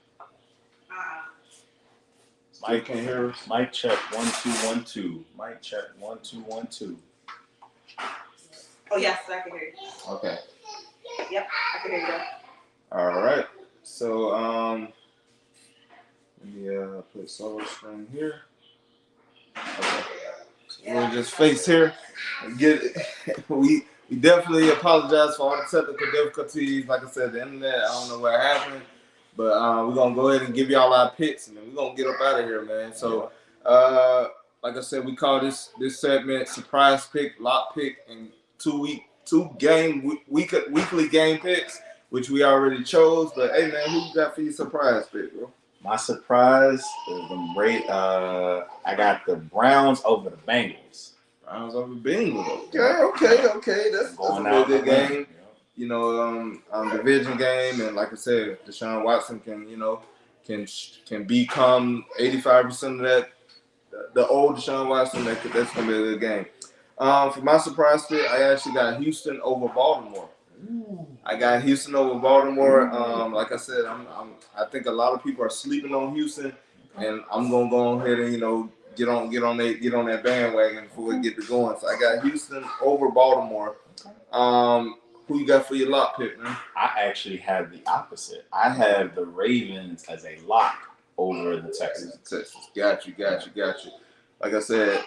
Mike can't hear us. Mic check 1 2 1 2. Mic check 1 2 1 2. Oh yes, I can hear you. Okay. Yep, I can hear you. All right. So let me put solo screen here. Okay. So we'll just face here and get it. We definitely apologize for all the technical difficulties. Like I said, the internet, I don't know what happened. But we're going to go ahead and give y'all our picks, and then we're going to get up out of here, man. So, like I said, we call this segment surprise pick, lock pick, and weekly game picks, which we already chose. But, hey, man, who you got for your surprise pick, bro? My surprise is I got the Browns over the Bengals. Browns over Bengals. Okay. That's a real good game. You know, division game, and like I said, Deshaun Watson can become 85% of that. The old Deshaun Watson, that's gonna be a good game. For my surprise pick, I actually got Houston over Baltimore. I got Houston over Baltimore. Like I said, I think a lot of people are sleeping on Houston, and I'm gonna go ahead and get on that bandwagon before we get to going. So I got Houston over Baltimore. Who you got for your lock pick, man? I actually have the opposite. I have the Ravens as a lock over the Texans. Got you. Like I said,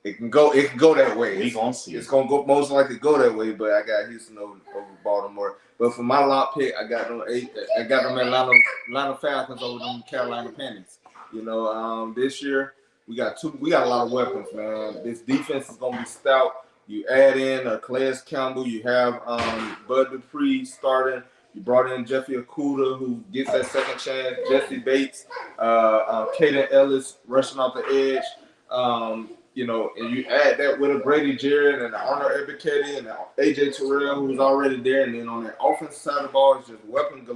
it can go that way. We gonna see. It's gonna go most likely go that way, but I got Houston over Baltimore. But for my lock pick, I got them Atlanta Falcons over them Carolina Panthers. This year we got a lot of weapons, man. This defense is gonna be stout. You add in Calais Campbell. You have Bud Dupree starting. You brought in Jeffrey Okudah, who gets that second chance. Jesse Bates, Kaden Ellis rushing off the edge. And you add that with a Brady Jarrett and Arnold Ebiketie and AJ Terrell, who's already there. And then on the offensive side of the ball, it's just weapons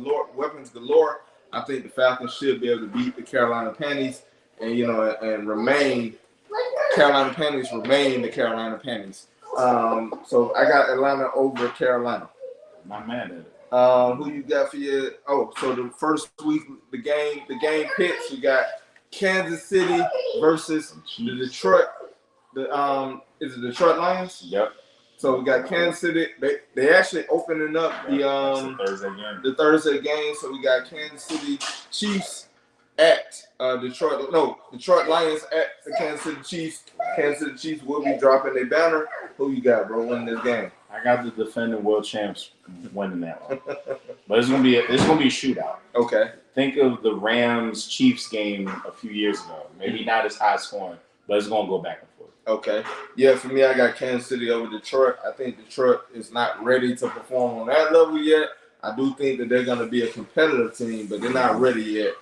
galore. I think the Falcons should be able to beat the Carolina Panthers and remain. Carolina Panthers remain the Carolina Panthers. So I got Atlanta over Carolina. Not mad at it. Who you got for your? So the first week, the game picks. We got Kansas City versus the Detroit. Is it Detroit Lions? Yep. So we got Kansas City. They actually opening up the Thursday game. So we got Kansas City Chiefs at Detroit. No, Detroit Lions at the Kansas City Chiefs. Kansas City Chiefs will be dropping their banner. Who you got, bro, winning this game? I got the defending world champs winning that one. But it's gonna be a shootout. Okay. Think of the Rams Chiefs game a few years ago. Maybe not as high scoring, but it's gonna go back and forth. Okay. Yeah, for me, I got Kansas City over Detroit. I think Detroit is not ready to perform on that level yet. I do think that they're gonna be a competitive team, but they're not ready yet.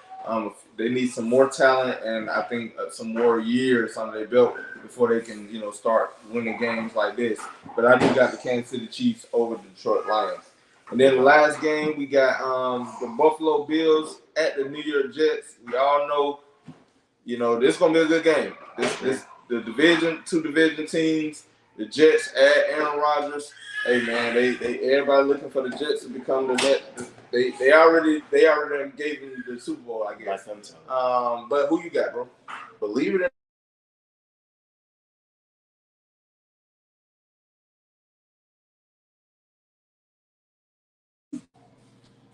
They need some more talent, and I think some more years under their belt before they can, start winning games like this. But I do got the Kansas City Chiefs over the Detroit Lions. And then the last game, we got the Buffalo Bills at the New York Jets. We all know, this is gonna be a good game. Two division teams. The Jets add Aaron Rodgers. Hey man, they everybody looking for the Jets to become the net. They already gave him the Super Bowl, I guess. But who you got, bro? Believe it or not.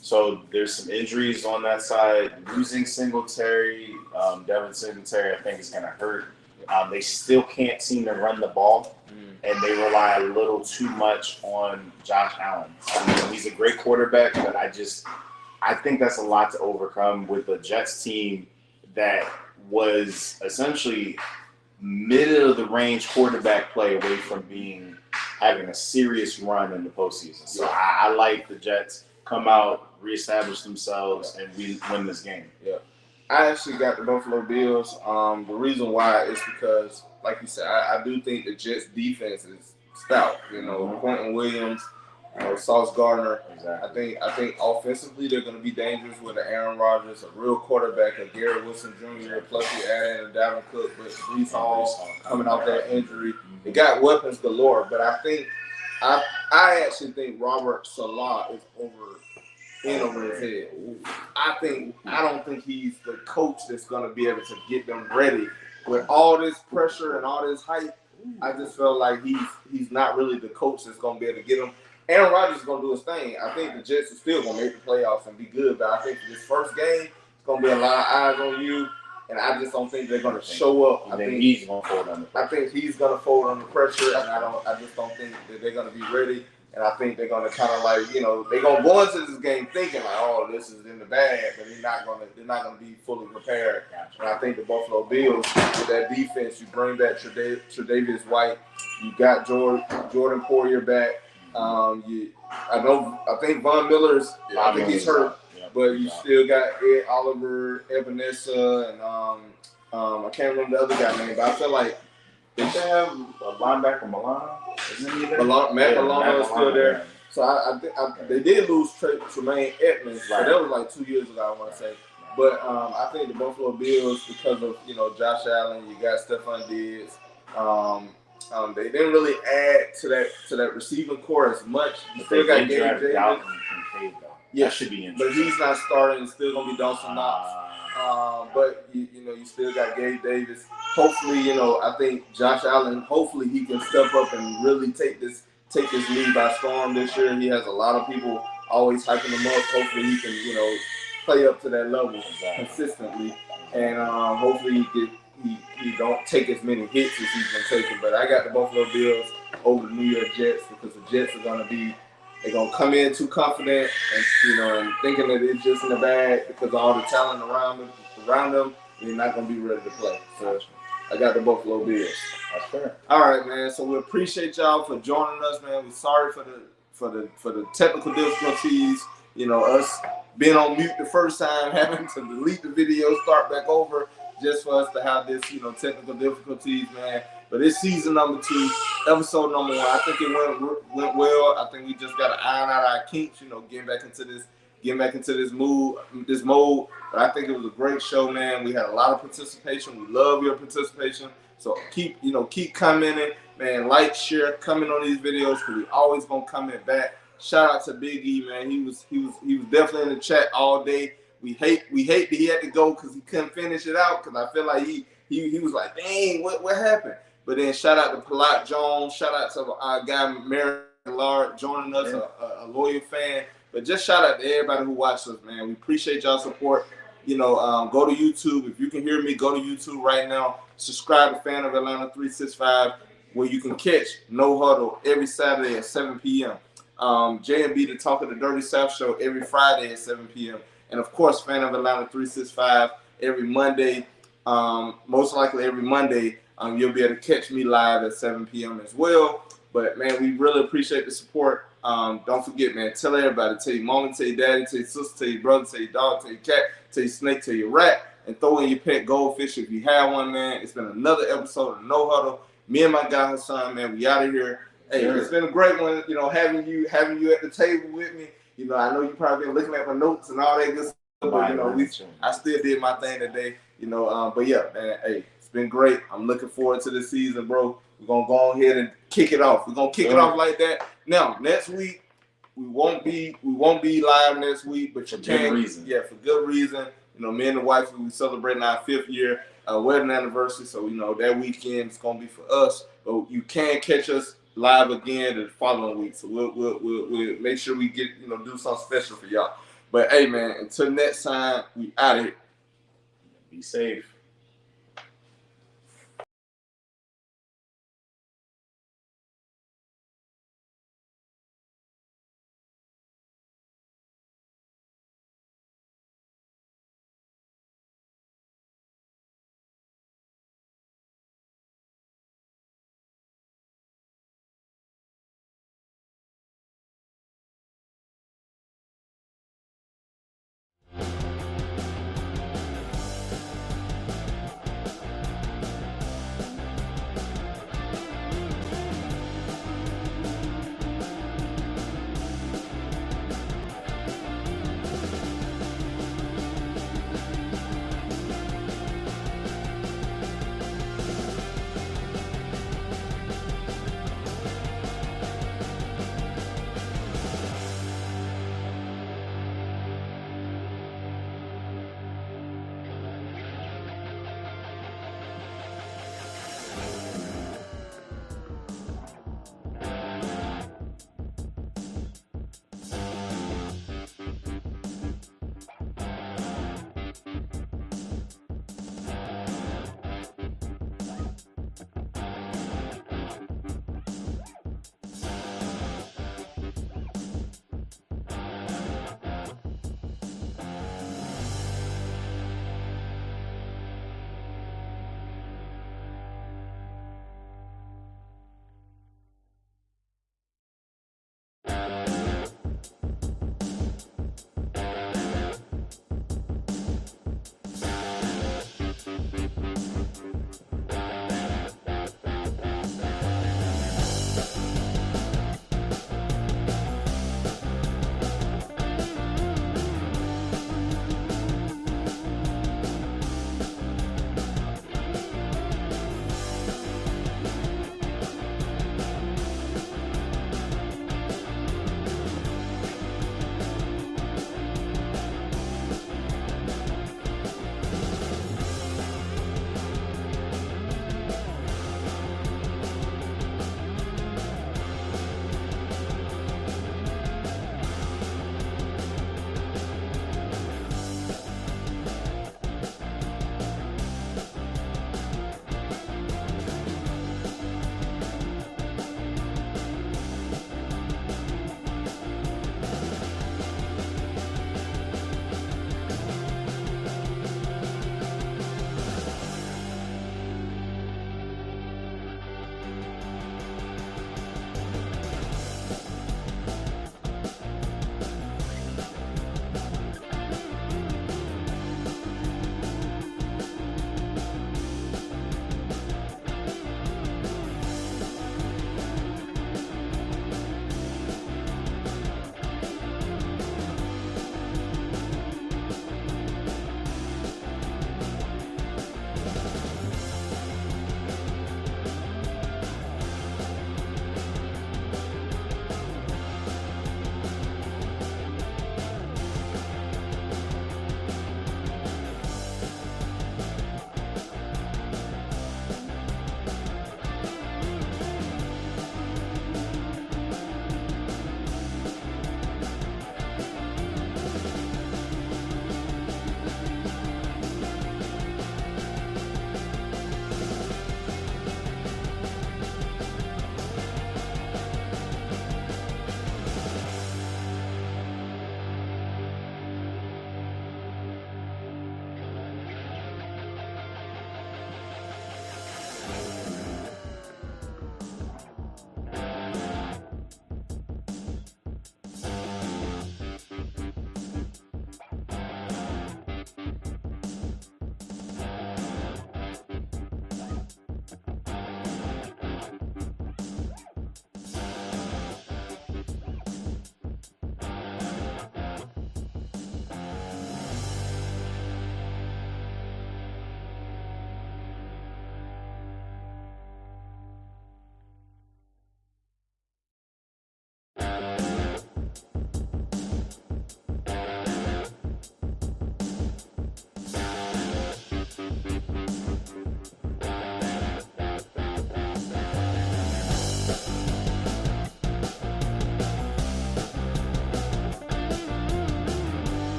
So there's some injuries on that side. Losing Singletary, Devin Singletary, I think is going to hurt. They still can't seem to run the ball, and they rely a little too much on Josh Allen. He's a great quarterback, but I think that's a lot to overcome with the Jets team that was essentially middle-of-the-range quarterback play away from having a serious run in the postseason. So I like the Jets come out, reestablish themselves, and we win this game. Yeah. I actually got the Buffalo Bills. The reason why is because, like you said, I do think the Jets' defense is stout. Quentin Williams, Sauce Gardner. Exactly. I think offensively they're going to be dangerous with Aaron Rodgers, a real quarterback, a Garrett Wilson Jr. Plus you add in a Dalvin Cook, but Breece Hall coming off that injury. They got weapons galore, but I actually think Robert Saleh is in over his head. I don't think he's the coach that's gonna be able to get them ready with all this pressure and all this hype. I just feel like he's not really the coach that's gonna be able to get them. Aaron Rodgers is gonna do his thing. I think the Jets are still gonna make the playoffs and be good, but I think for this first game, it's gonna be a lot of eyes on you. And I just don't think they're gonna show up. I think he's gonna fold under pressure. I think he's gonna fold under pressure, and I just don't think that they're gonna be ready. And I think they're gonna kind of like, they're gonna go into this game thinking like, oh, this is in the bag, but they're not gonna be fully prepared. And I think the Buffalo Bills with that defense, you bring back Tre'Davious White, you got Jordan Poyer back. I think Von Miller's, I think he's hurt. But you still got Ed Oliver, Ebenezer, and I can't remember the other guy's name. But I feel like they have a linebacker, Milano. Matt Milano is still there. So I they did lose Tremaine Edmonds, but that was like 2 years ago, I want to say. But I think the Buffalo Bills, because of Josh Allen, you got Stephon Diggs. They didn't really add to that receiving core as much. You still got Gabe Davis. Yeah, should be but he's not starting. It's still gonna be Dawson Knox. But you still got Gabe Davis. Hopefully, I think Josh Allen. Hopefully, he can step up and really take this league by storm this year. He has a lot of people always hyping him up. Hopefully, he can play up to that level consistently, and hopefully he don't take as many hits as he's been taking. But I got the Buffalo Bills over the New York Jets because the Jets are gonna be. They're going to come in too confident and thinking that it's just in the bag because of all the talent around them. They're not going to be ready to play. So I got the Buffalo Bills. That's fair. All right, man. So we appreciate y'all for joining us, man. We're sorry for the technical difficulties. Us being on mute the first time, having to delete the video, start back over, just for us to have this, technical difficulties, man. But it's season number 2, episode number 1. I think it went well. I think we just got to iron out our kinks, getting back into this mode. But I think it was a great show, man. We had a lot of participation. We love your participation. So keep commenting, man. Like, share, comment on these videos because we always gonna comment back. Shout out to Big E, man. He was definitely in the chat all day. We hate that he had to go because he couldn't finish it out because I feel like he was like, dang, what happened? But then shout out to Palat Jones. Shout out to our guy, Mary Lard, joining us, a loyal fan. But just shout out to everybody who watched us, man. We appreciate y'all support. Go to YouTube. If you can hear me, go to YouTube right now. Subscribe to Fan of Atlanta 365, where you can catch No Huddle every Saturday at 7 p.m. J&B, the Talk of the Dirty South show, every Friday at 7 p.m. And, of course, Fan of Atlanta 365 every Monday. Most likely every Monday. You'll be able to catch me live at 7 p.m. as well. But, man, we really appreciate the support. Don't forget, man, tell everybody. Tell your mama, tell your daddy, tell your sister, tell your brother, tell your dog, tell your cat, tell your snake, tell your rat, and throw in your pet goldfish if you have one, man. It's been another episode of No Huddle. Me and my guy Hassan, man, we out of here. Hey, it's been a great one, having you at the table with me. I know you probably been looking at my notes and all that good stuff, but, I still did my thing today, But, yeah, man, hey. It's been great. I'm looking forward to this season, bro. We're going to go ahead and kick it off. We're going to kick it off like that. Now, next week, we won't be live next week, but you can. For good reason. Yeah, for good reason. Me and the wife, we celebrating our 5th year wedding anniversary. So, that weekend is going to be for us. But you can catch us live again the following week. So we'll make sure we get, do something special for y'all. But, hey, man, until next time, we out of here. Be safe.